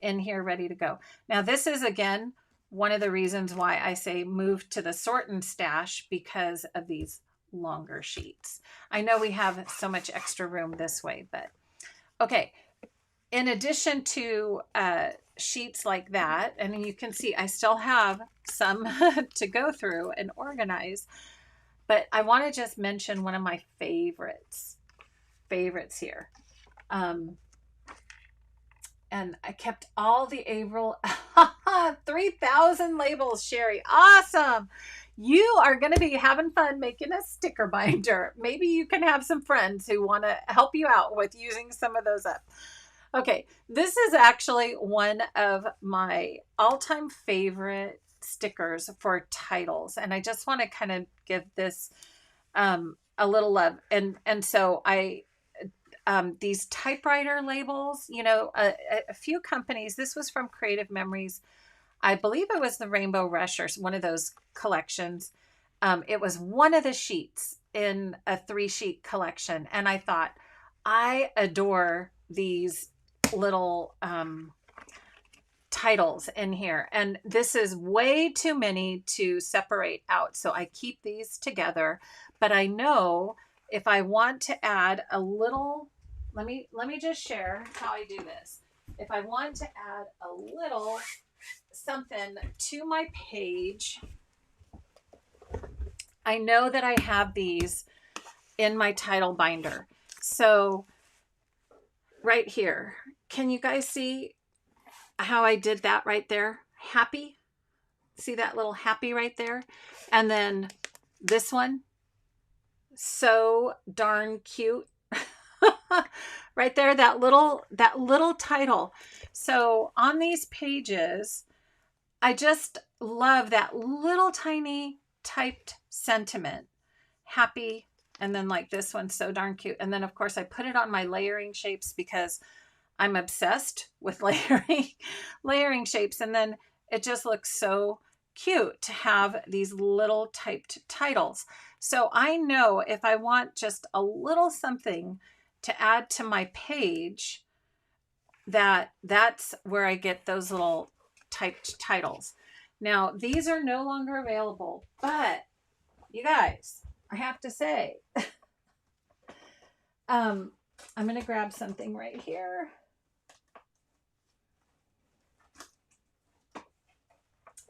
in here ready to go. Now this is, again, one of the reasons why I say move to the sort and stash, because of these longer sheets. I know we have so much extra room this way, but okay. In addition to sheets like that, and you can see I still have some to go through and organize, but I want to just mention one of my favorites here. And I kept all the April 3,000 labels, Sherry. Awesome. You are going to be having fun making a sticker binder. Maybe you can have some friends who want to help you out with using some of those up. Okay, this is actually one of my all-time favorite stickers for titles, and I just want to kind of give this a little love. And so I these typewriter labels, a few companies. This was from Creative Memories. I believe it was the Rainbow Rush or one of those collections. It was one of the sheets in a 3-sheet collection, and I thought, I adore these little titles in here, and this is way too many to separate out, so I keep these together. But I know if I want to add a little, let me just share how I do this. If I want to add a little something to my page, I know that I have these in my title binder. So right here, can you guys see how I did that right there? Happy. See that little happy right there? And then this one, so darn cute. Right there, that little title. So on these pages, I just love that little tiny typed sentiment. Happy. And then like this one, so darn cute. And then of course I put it on my layering shapes because I'm obsessed with layering shapes. And then it just looks so cute to have these little typed titles. So I know if I want just a little something to add to my page, that's where I get those little typed titles. Now, these are no longer available, but you guys, I have to say, I'm going to grab something right here.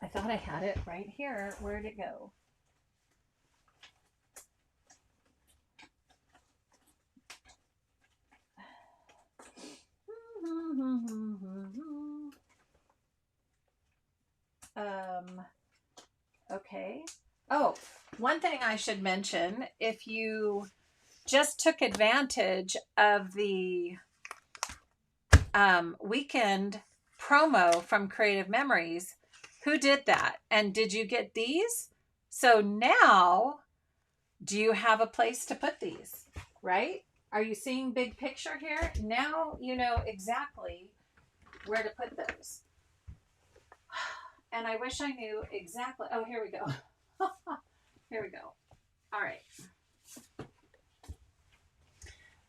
I thought I had it right here. Where'd it go? Okay. Oh, one thing I should mention, if you just took advantage of the weekend promo from Creative Memories, who did that? And did you get these? So now, do you have a place to put these, right? Are you seeing big picture here? Now you know exactly where to put those. And I wish I knew exactly. Oh, here we go. Here we go. All right.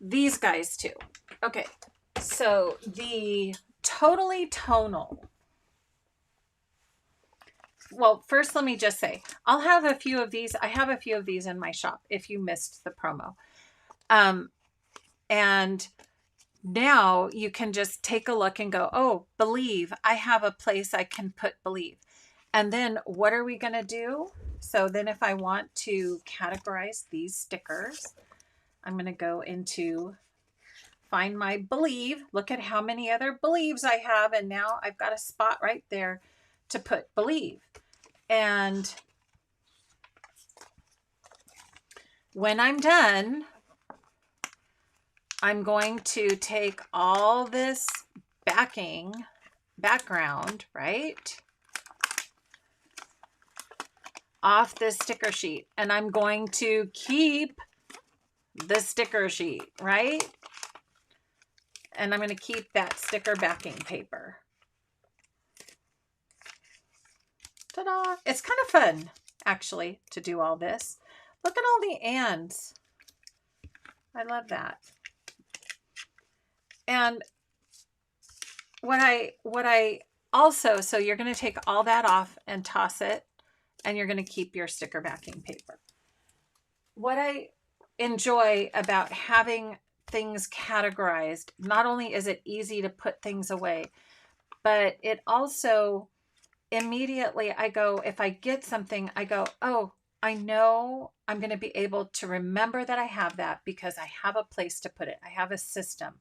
These guys too. Okay. So the totally tonal. Well, first let me just say, I'll have a few of these. I have a few of these in my shop if you missed the promo. And now you can just take a look and go, oh, Believe, I have a place I can put Believe. And then what are we going to do? So then if I want to categorize these stickers, I'm going to go into find my Believe. Look at how many other Believes I have. And now I've got a spot right there to put Believe. And when I'm done, I'm going to take all this background, right, off this sticker sheet. And I'm going to keep the sticker sheet, right? And I'm going to keep that sticker backing paper. Ta-da! It's kind of fun, actually, to do all this. Look at all the ands. I love that. And what I also, so you're going to take all that off and toss it, and you're going to keep your sticker backing paper. What I enjoy about having things categorized, not only is it easy to put things away, but it also immediately I go, if I get something, I go, oh, I know I'm going to be able to remember that I have that because I have a place to put it. I have a system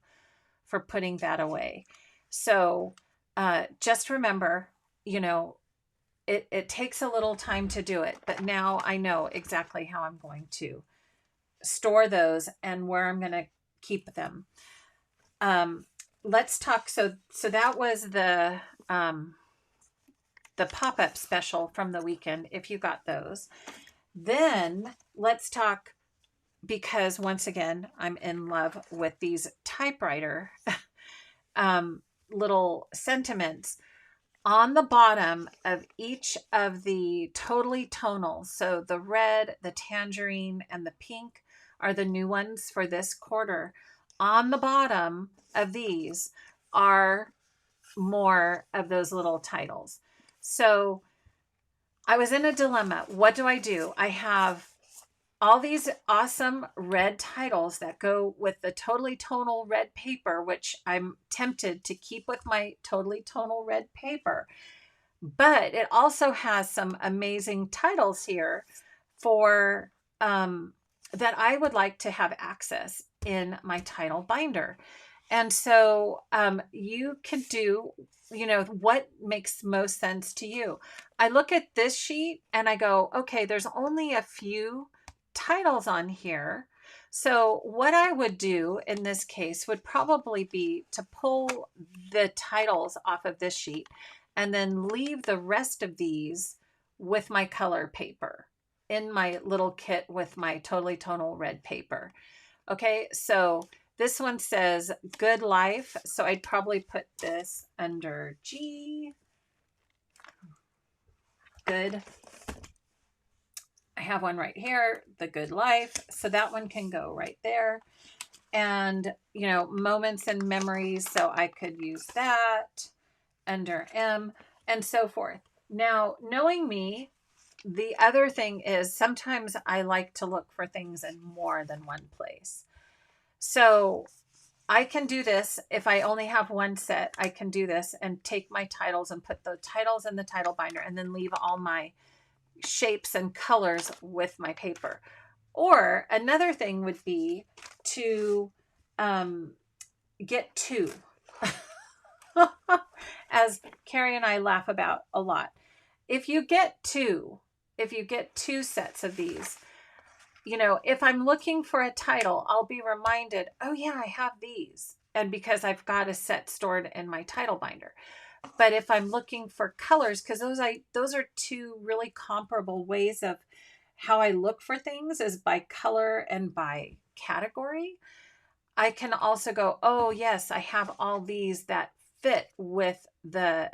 for putting that away. So just remember, you know, it takes a little time to do it, but now I know exactly how I'm going to store those and where I'm going to keep them. Let's talk. So that was the pop-up special from the weekend, if you got those. Then let's talk, because once again, I'm in love with these typewriter little sentiments on the bottom of each of the totally tonal. So the red, the tangerine, and the pink are the new ones for this quarter. On the bottom of these are more of those little titles. So I was in a dilemma. What do? I have all these awesome red titles that go with the totally tonal red paper, which I'm tempted to keep with my totally tonal red paper. But it also has some amazing titles here for that I would like to have access in my title binder. And so you can do, you know, what makes most sense to you. I look at this sheet and I go, okay, there's only a few titles on here. So what I would do in this case would probably be to pull the titles off of this sheet and then leave the rest of these with my color paper in my little kit with my totally tonal red paper. Okay, so This one says Good Life. So I'd probably put this under G. Good. I have one right here, The Good Life. So that one can go right there. And, you know, Moments and Memories. So I could use that under M and so forth. Now, knowing me, the other thing is sometimes I like to look for things in more than one place. So I can do this. If I only have one set, I can do this and take my titles and put the titles in the title binder and then leave all my shapes and colors with my paper. Or another thing would be to get two, as Carrie and I laugh about a lot. If you get two sets of these, you know, if I'm looking for a title, I'll be reminded, oh yeah, I have these. And because I've got a set stored in my title binder. But if I'm looking for colors, because those are two really comparable ways of how I look for things is by color and by category. I can also go, oh yes, I have all these that fit with the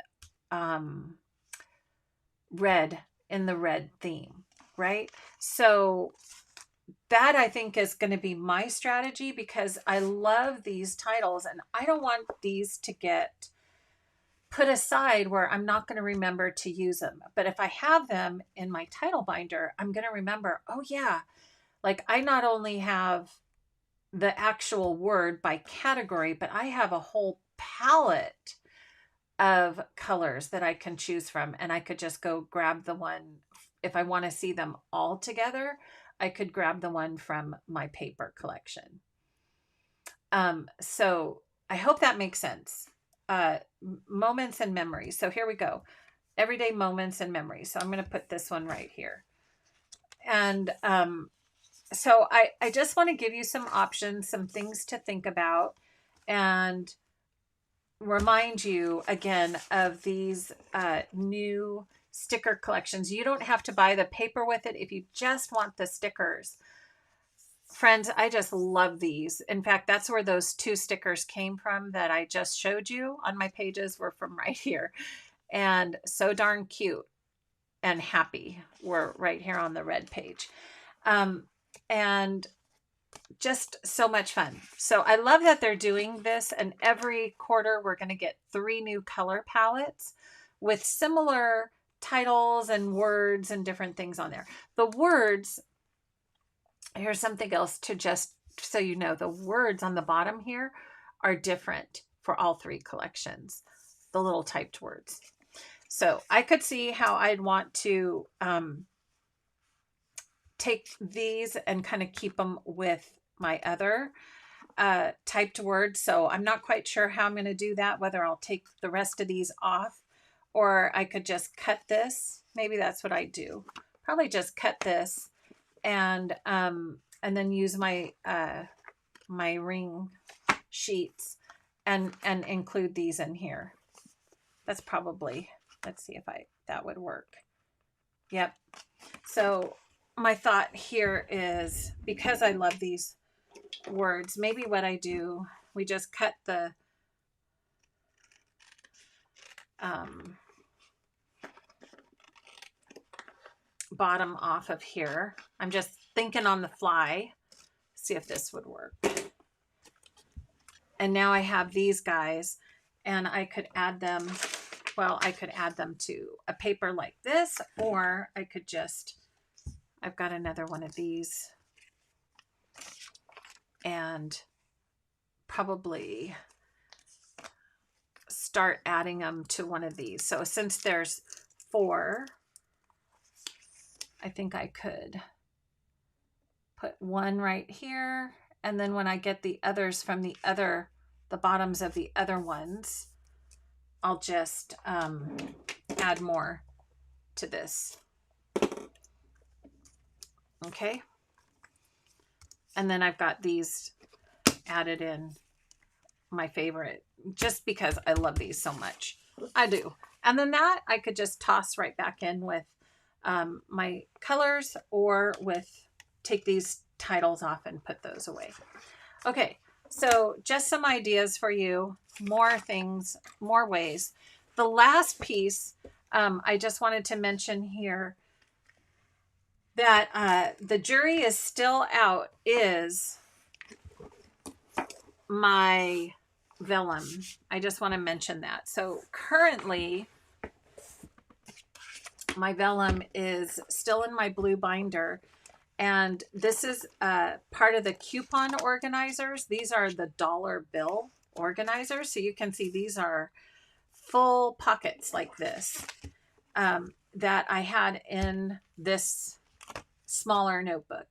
red in the red theme, right? So that I think is going to be my strategy because I love these titles and I don't want these to get put aside where I'm not going to remember to use them. But if I have them in my title binder, I'm going to remember, oh yeah, like I not only have the actual word by category, but I have a whole palette of colors that I can choose from. And I could just go grab the one, if I want to see them all together, I could grab the one from my paper collection. So I hope that makes sense. Moments and memories. So here we go. Everyday moments and memories. So I'm going to put this one right here. And so I just want to give you some options, some things to think about, and remind you again of these new sticker collections. You don't have to buy the paper with it if you just want the stickers. Friends, I just love these. In fact, that's where those two stickers came from that I just showed you on my pages were from right here. And so darn cute and happy were right here on the red page. And just so much fun. So I love that they're doing this. And every quarter, we're going to get 3 new color palettes with similar titles and words and different things on there. The words, here's something else to just so you know, the words on the bottom here are different for all 3 collections, the little typed words. So I could see how I'd want to take these and kind of keep them with my other typed words. So I'm not quite sure how I'm going to do that, whether I'll take the rest of these off or I could just cut this. Maybe that's what I do. Probably just cut this and then use my my ring sheets and include these in here. That's probably, let's see if that would work. Yep. So my thought here is because I love these words, maybe what I do, we just cut the bottom off of here. I'm just thinking on the fly, see if this would work. And now I have these guys and I could add them, well, I could add them to a paper like this, or I could just, I've got another one of these and probably start adding them to one of these. So since there's 4, I think I could put one right here. And then when I get the others from the bottoms of the other ones, I'll just add more to this. Okay. And then I've got these added in, my favorite, just because I love these so much. I do. And then that I could just toss right back in with my colors or with take these titles off and put those away. Okay, So just some ideas for you, more things, more ways. The last piece I just wanted to mention here that the jury is still out is my vellum. I just want to mention that. So currently, my vellum is still in my blue binder. And this is part of the coupon organizers. These are the dollar bill organizers. So you can see these are full pockets like this that I had in this smaller notebook.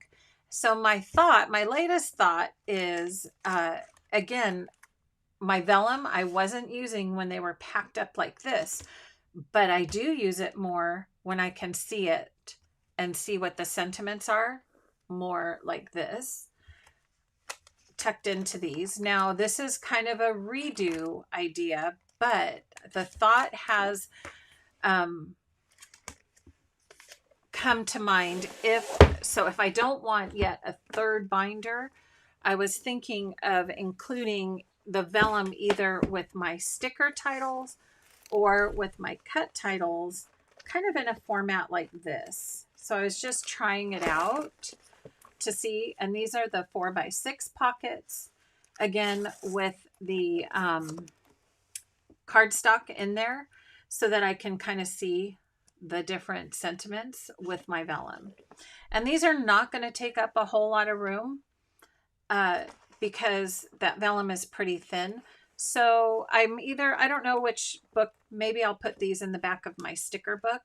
So my latest thought is, again, my vellum I wasn't using when they were packed up like this, but I do use it more when I can see it and see what the sentiments are, more like this, tucked into these. Now, this is kind of a redo idea, but the thought has come to mind. If I don't want yet a third binder, I was thinking of including the vellum either with my sticker titles or with my cut titles, kind of in a format like this. So I was just trying it out to see, and these are the 4x6 pockets, again with the cardstock in there, so that I can kind of see the different sentiments with my vellum. And these are not going to take up a whole lot of room because that vellum is pretty thin. So I don't know which book, maybe I'll put these in the back of my sticker book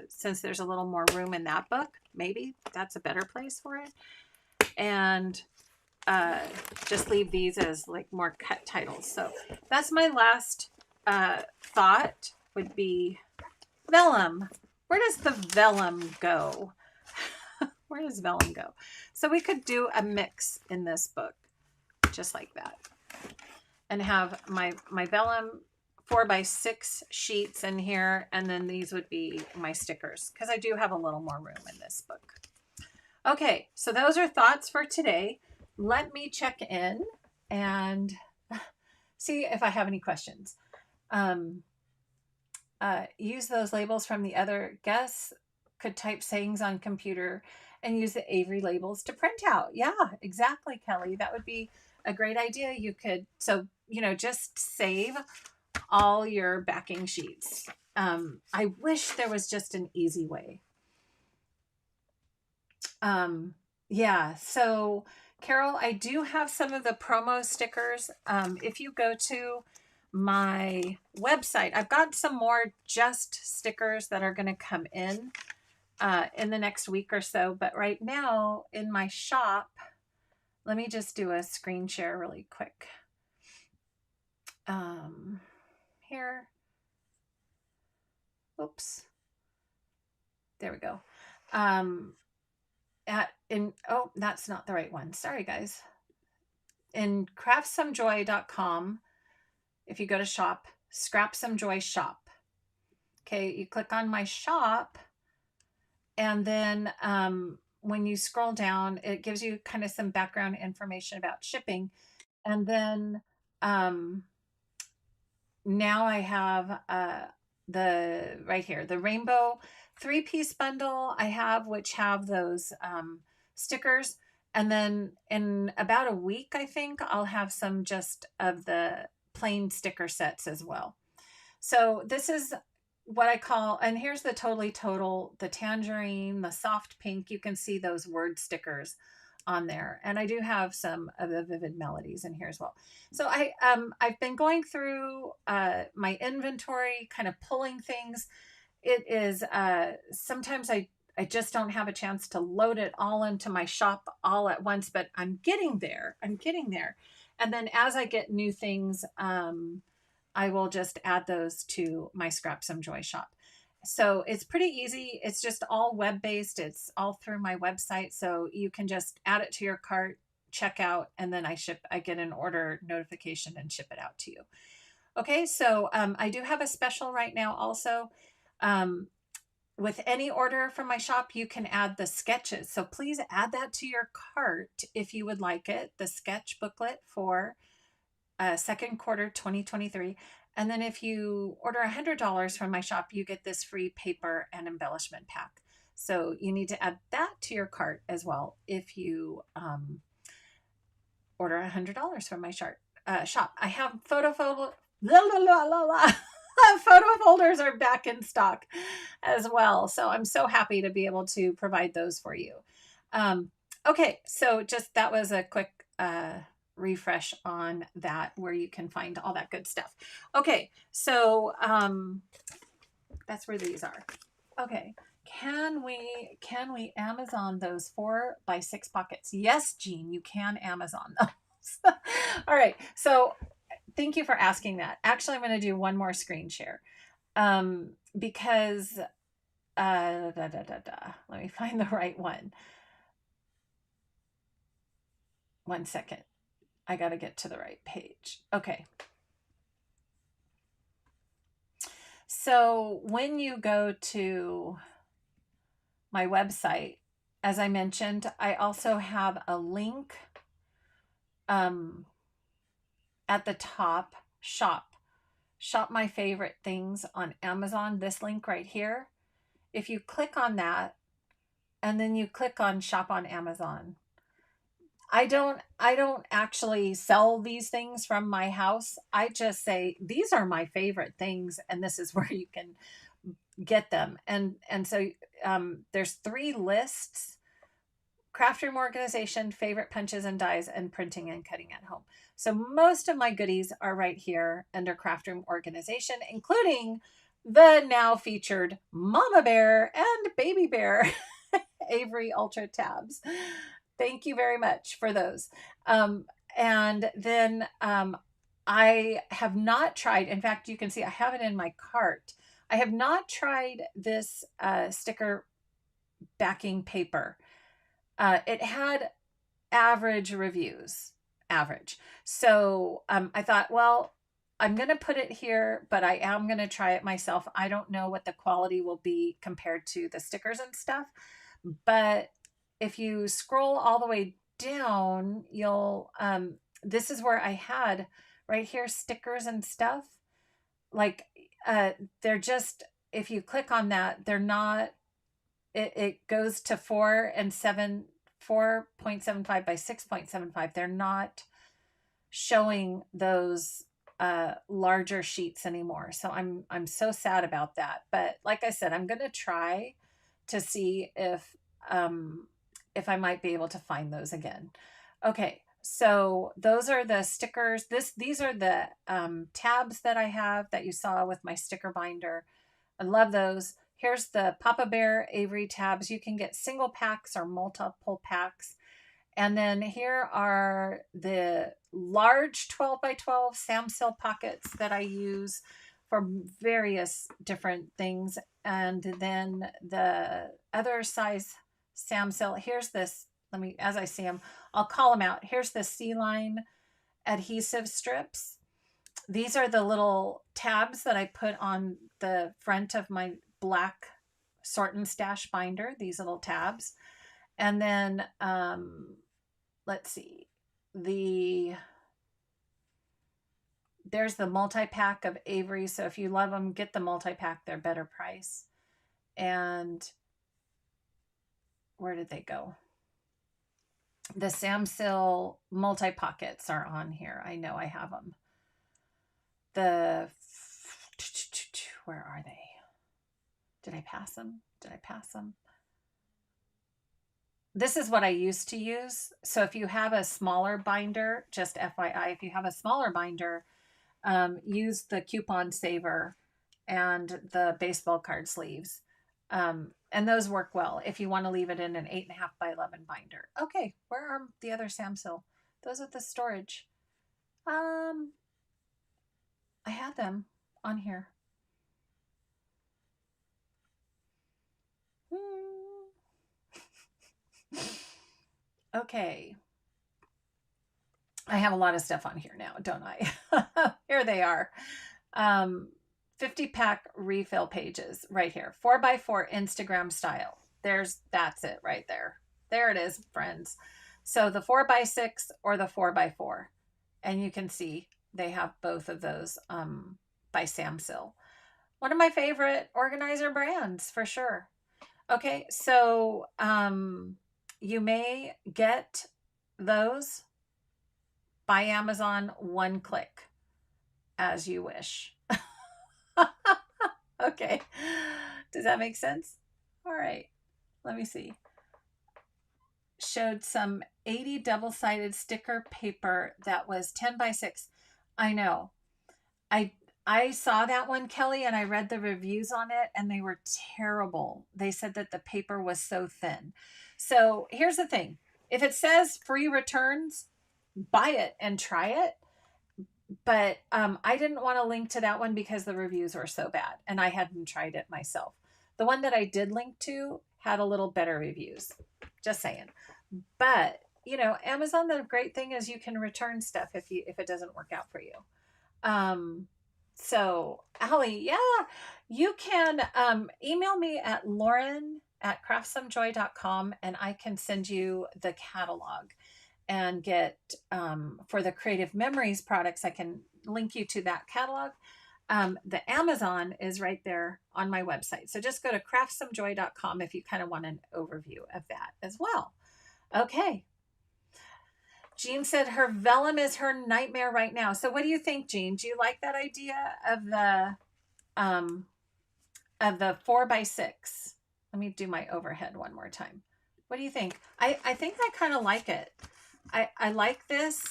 since there's a little more room in that book. Maybe that's a better place for it. And just leave these as like more cut titles. So that's my last thought would be vellum. Where does the vellum go? Where does vellum go? So we could do a mix in this book, just like that, and have my vellum 4x6 sheets in here, and then these would be my stickers because I do have a little more room in this book. Okay, so those are thoughts for today. Let me check in and see if I have any questions. Use those labels from the other guests. Could type sayings on computer and use the Avery labels to print out. Yeah, exactly, Kelly. That would be a great idea. You could, so, just save all your backing sheets. I wish there was just an easy way. Yeah, so Carol, I do have some of the promo stickers. If you go to my website, I've got some more just stickers that are going to come in the next week or so. But right now in my shop, let me just do a screen share really quick. Here. Oops. There we go. Oh, that's not the right one. Sorry, guys. In craftsomejoy.com, if you go to shop, Scrap Some Joy shop. Okay, you click on my shop, and then when you scroll down, it gives you kind of some background information about shipping. And then now I have the right here, the rainbow 3-piece bundle I have, which have those stickers. And then in about a week, I think I'll have some just of the plain sticker sets as well. So this is what I call, and here's the Totally Total, the tangerine, the soft pink. You can see those word stickers on there. And I do have some of the Vivid Melodies in here as well. So I've been going through my inventory, kind of pulling things. It is sometimes I just don't have a chance to load it all into my shop all at once, but I'm getting there. And then as I get new things, I will just add those to my Scrap Some Joy shop. So it's pretty easy. It's just all web-based. It's all through my website. So you can just add it to your cart, check out, and then I get an order notification and ship it out to you. Okay, so I do have a special right now also. with any order from my shop, you can add the sketches. So please add that to your cart if you would like it, the sketch booklet for second quarter 2023. And then if you order $100 from my shop, you get this free paper and embellishment pack. So you need to add that to your cart as well if you order $100 from my shop. I have photo photo folders are back in stock as well. So I'm so happy to be able to provide those for you. Okay, so just that was a quick refresh on that, where you can find all that good stuff. Okay, so that's where these are. Okay, can we Amazon those 4x6 pockets? Yes, Jean, you can Amazon those. All right, so thank you for asking that. Actually, I'm going to do one more screen share because let me find the right one. One second. I got to get to the right page. Okay. So when you go to my website, as I mentioned, I also have a link at the top, shop my favorite things on Amazon, this link right here. If you click on that and then you click on shop on Amazon, I don't actually sell these things from my house. I just say these are my favorite things and this is where you can get them. And so there's 3 lists: craft room organization, favorite punches and dies, and printing and cutting at home. So most of my goodies are right here under craft room organization, including the now featured Mama Bear and Baby Bear Avery Ultra tabs. Thank you very much for those. And then I have not tried, in fact, you can see I have it in my cart. I have not tried this sticker backing paper. It had average reviews, average. So I thought, well, I'm going to put it here, but I am going to try it myself. I don't know what the quality will be compared to the stickers and stuff. But if you scroll all the way down, you'll, this is where I had right here stickers and stuff. Like, they're just, if you click on that, they're not, it goes to 4.75 by 6.75. They're not showing those larger sheets anymore. So I'm so sad about that. But like I said, I'm gonna try to see if I might be able to find those again. Okay, so those are the stickers. These are the tabs that I have that you saw with my sticker binder. I love those. Here's the Papa Bear Avery tabs. You can get single packs or multiple packs. And then here are the large 12 by 12 Samsil pockets that I use for various different things. And then the other size Samsil, here's this, let me, as I see them, I'll call them out. Here's the C-line adhesive strips. These are the little tabs that I put on the front of my black sort and stash binder, these little tabs. And then let's see, there's the multi-pack of Avery. So if you love them, get the multi-pack, they're better price. And where did they go? The Samsil multi-pockets are on here. I know I have them. Where are they? Did I pass them? This is what I used to use. So if you have a smaller binder, just FYI, if you have a smaller binder, use the coupon saver and the baseball card sleeves. And those work well if you want to leave it in an 8.5 by 11 binder. Okay, where are the other Samsil? Those are the storage. I had them on here. Okay. I have a lot of stuff on here now, don't I? Here they are. 50 pack refill pages right here. 4x4 Instagram style. That's it right there. There it is, friends. So the 4x6 or the 4x4. And you can see they have both of those by Samsil. One of my favorite organizer brands for sure. Okay, so you may get those by Amazon one click as you wish. Okay, does that make sense? All right, let me see. Showed some 80 double-sided sticker paper that was 10x6. I know. I I saw that one, Kelly, and I read the reviews on it, and they were terrible. They said that the paper was so thin. So here's the thing: if it says free returns, buy it and try it. But I didn't want to link to that one because the reviews were so bad, and I hadn't tried it myself. The one that I did link to had a little better reviews. Just saying. But Amazon, the great thing is you can return stuff if it doesn't work out for you. Um, so Allie, yeah, you can email me at lauren@craftssomejoy.com and I can send you the catalog and get for the Creative Memories products, I can link you to that catalog. The Amazon is right there on my website. So just go to craftssomejoy.com if you kind of want an overview of that as well. Okay. Jean said her vellum is her nightmare right now. So what do you think, Jean? Do you like that idea of um the 4x6? Let me do my overhead one more time. What do you think? I think I kind of like it. I like this,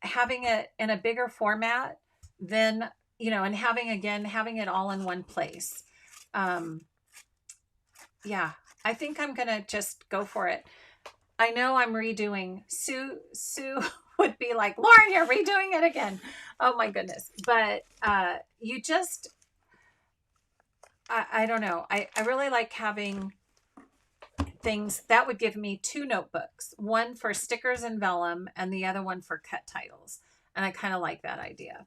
having it in a bigger format than, and having it all in one place. Yeah, I think I'm going to just go for it. I know I'm redoing. Sue would be like, Lauren, you're redoing it again. Oh my goodness. But you just, I don't know. I really like having things that would give me two notebooks, one for stickers and vellum and the other one for cut titles. And I kind of like that idea.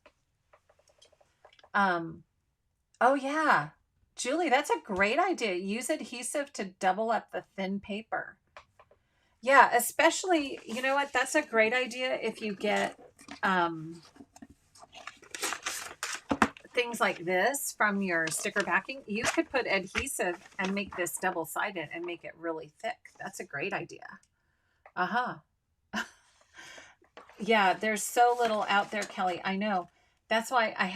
Oh yeah, Julie, that's a great idea. Use adhesive to double up the thin paper. Yeah, especially, you know what? That's a great idea if you get things like this from your sticker backing. You could put adhesive and make this double-sided and make it really thick. That's a great idea. Uh-huh. Yeah, there's so little out there, Kelly. I know. That's why I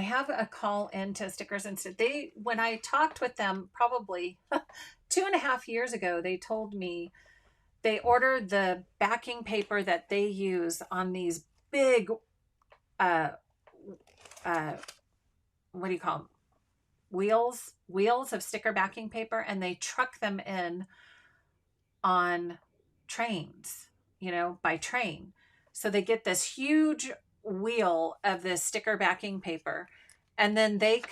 have a call into Stickers Instant. When I talked with them probably 2.5 years ago, they told me they ordered the backing paper that they use on these big uh what do you call them? Wheels of sticker backing paper, and they truck them in on trains, by train. So they get this huge wheel of this sticker backing paper, and then they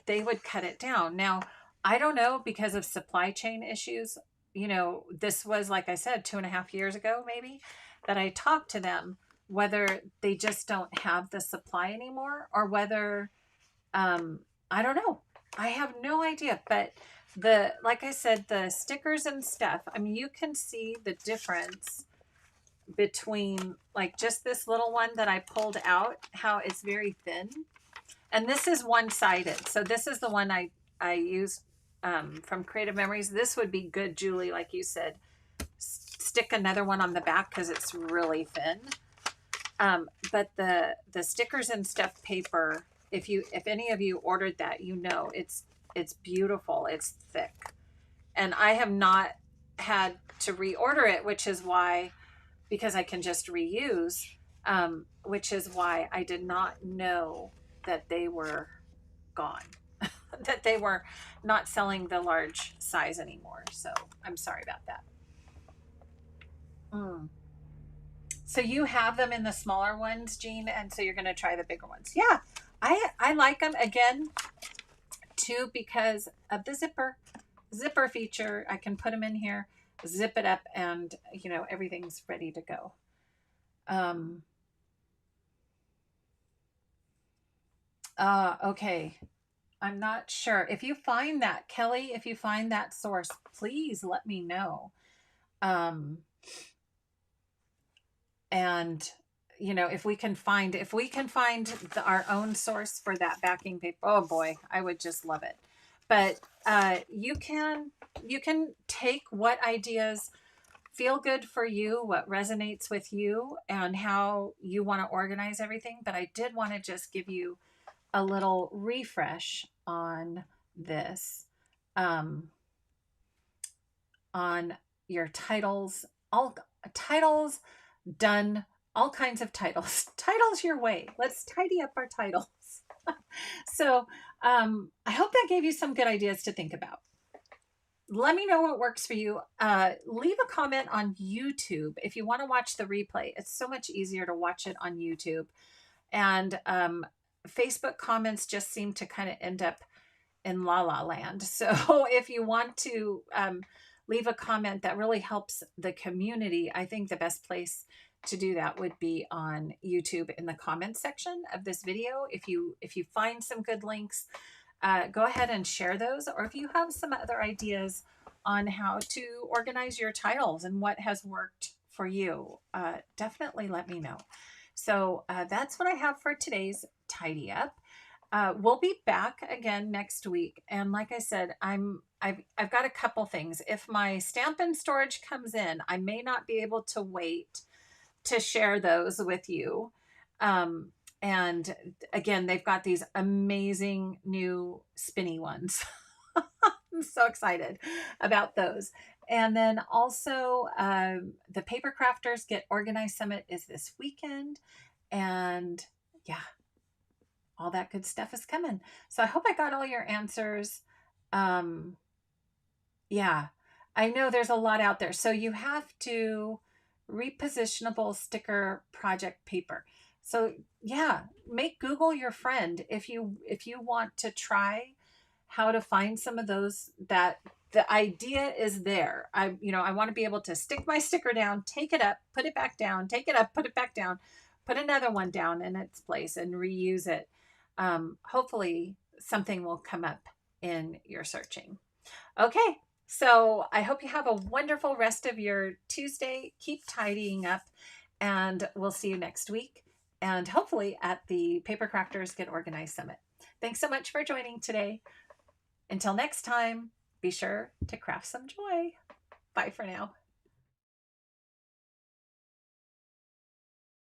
would cut it down. Now, I don't know, because of supply chain issues, this was, like I said, 2.5 years ago, maybe, that I talked to them, whether they just don't have the supply anymore or whether, I don't know. I have no idea, but like I said, the stickers and stuff, I mean, you can see the difference between like just this little one that I pulled out, how it's very thin. And this is one-sided. So this is the one I used from Creative Memories. This would be good, Julie, like you said. Stick another one on the back because it's really thin. But the stickers and stuff paper, if any of you ordered that, it's beautiful. It's thick. And I have not had to reorder it, which is why, because I can just reuse, which is why I did not know that they were gone, that they were not selling the large size anymore. So I'm sorry about that. So you have them in the smaller ones, Jean, and so you're going to try the bigger ones. Yeah, I like them, again, too, because of the zipper feature. I can put them in here, zip it up, and everything's ready to go. Okay. I'm not sure. If you find that, Kelly, if you find that source, please let me know. Um, and if we can find our own source for that backing paper, oh boy, I would just love it. But you can take what ideas feel good for you, what resonates with you, and how you want to organize everything. But I did want to just give you a little refresh on this, um, on your titles, all titles done, all kinds of titles. Titles your way. Let's tidy up our titles. So I hope that gave you some good ideas to think about. Let me know what works for you. Leave a comment on YouTube if you want to watch the replay. It's so much easier to watch it on YouTube. And Facebook comments just seem to kind of end up in la la land. So if you want to leave a comment that really helps the community, I think the best place to do that would be on YouTube in the comments section of this video. If you find some good links, go ahead and share those. Or if you have some other ideas on how to organize your titles and what has worked for you, definitely let me know. So that's what I have for today's Tidy Up. We'll be back again next week, and like I said, I've got a couple things. If my Stampin' Storage comes in, I may not be able to wait to share those with you. And again, they've got these amazing new spinny ones. I'm so excited about those. And then also, the Paper Crafters Get Organized Summit is this weekend. And yeah, all that good stuff is coming. So I hope I got all your answers. Um, yeah, I know there's a lot out there. So you have to repositionable sticker project paper. So yeah, make Google your friend if you want to try how to find some of those. That the idea is there. I want to be able to stick my sticker down, take it up, put it back down, take it up, put it back down, put another one down in its place and reuse it. Hopefully something will come up in your searching. Okay, so I hope you have a wonderful rest of your Tuesday. Keep tidying up, and we'll see you next week. And hopefully at the Paper Crafters Get Organized Summit. Thanks so much for joining today. Until next time, be sure to craft some joy. Bye for now.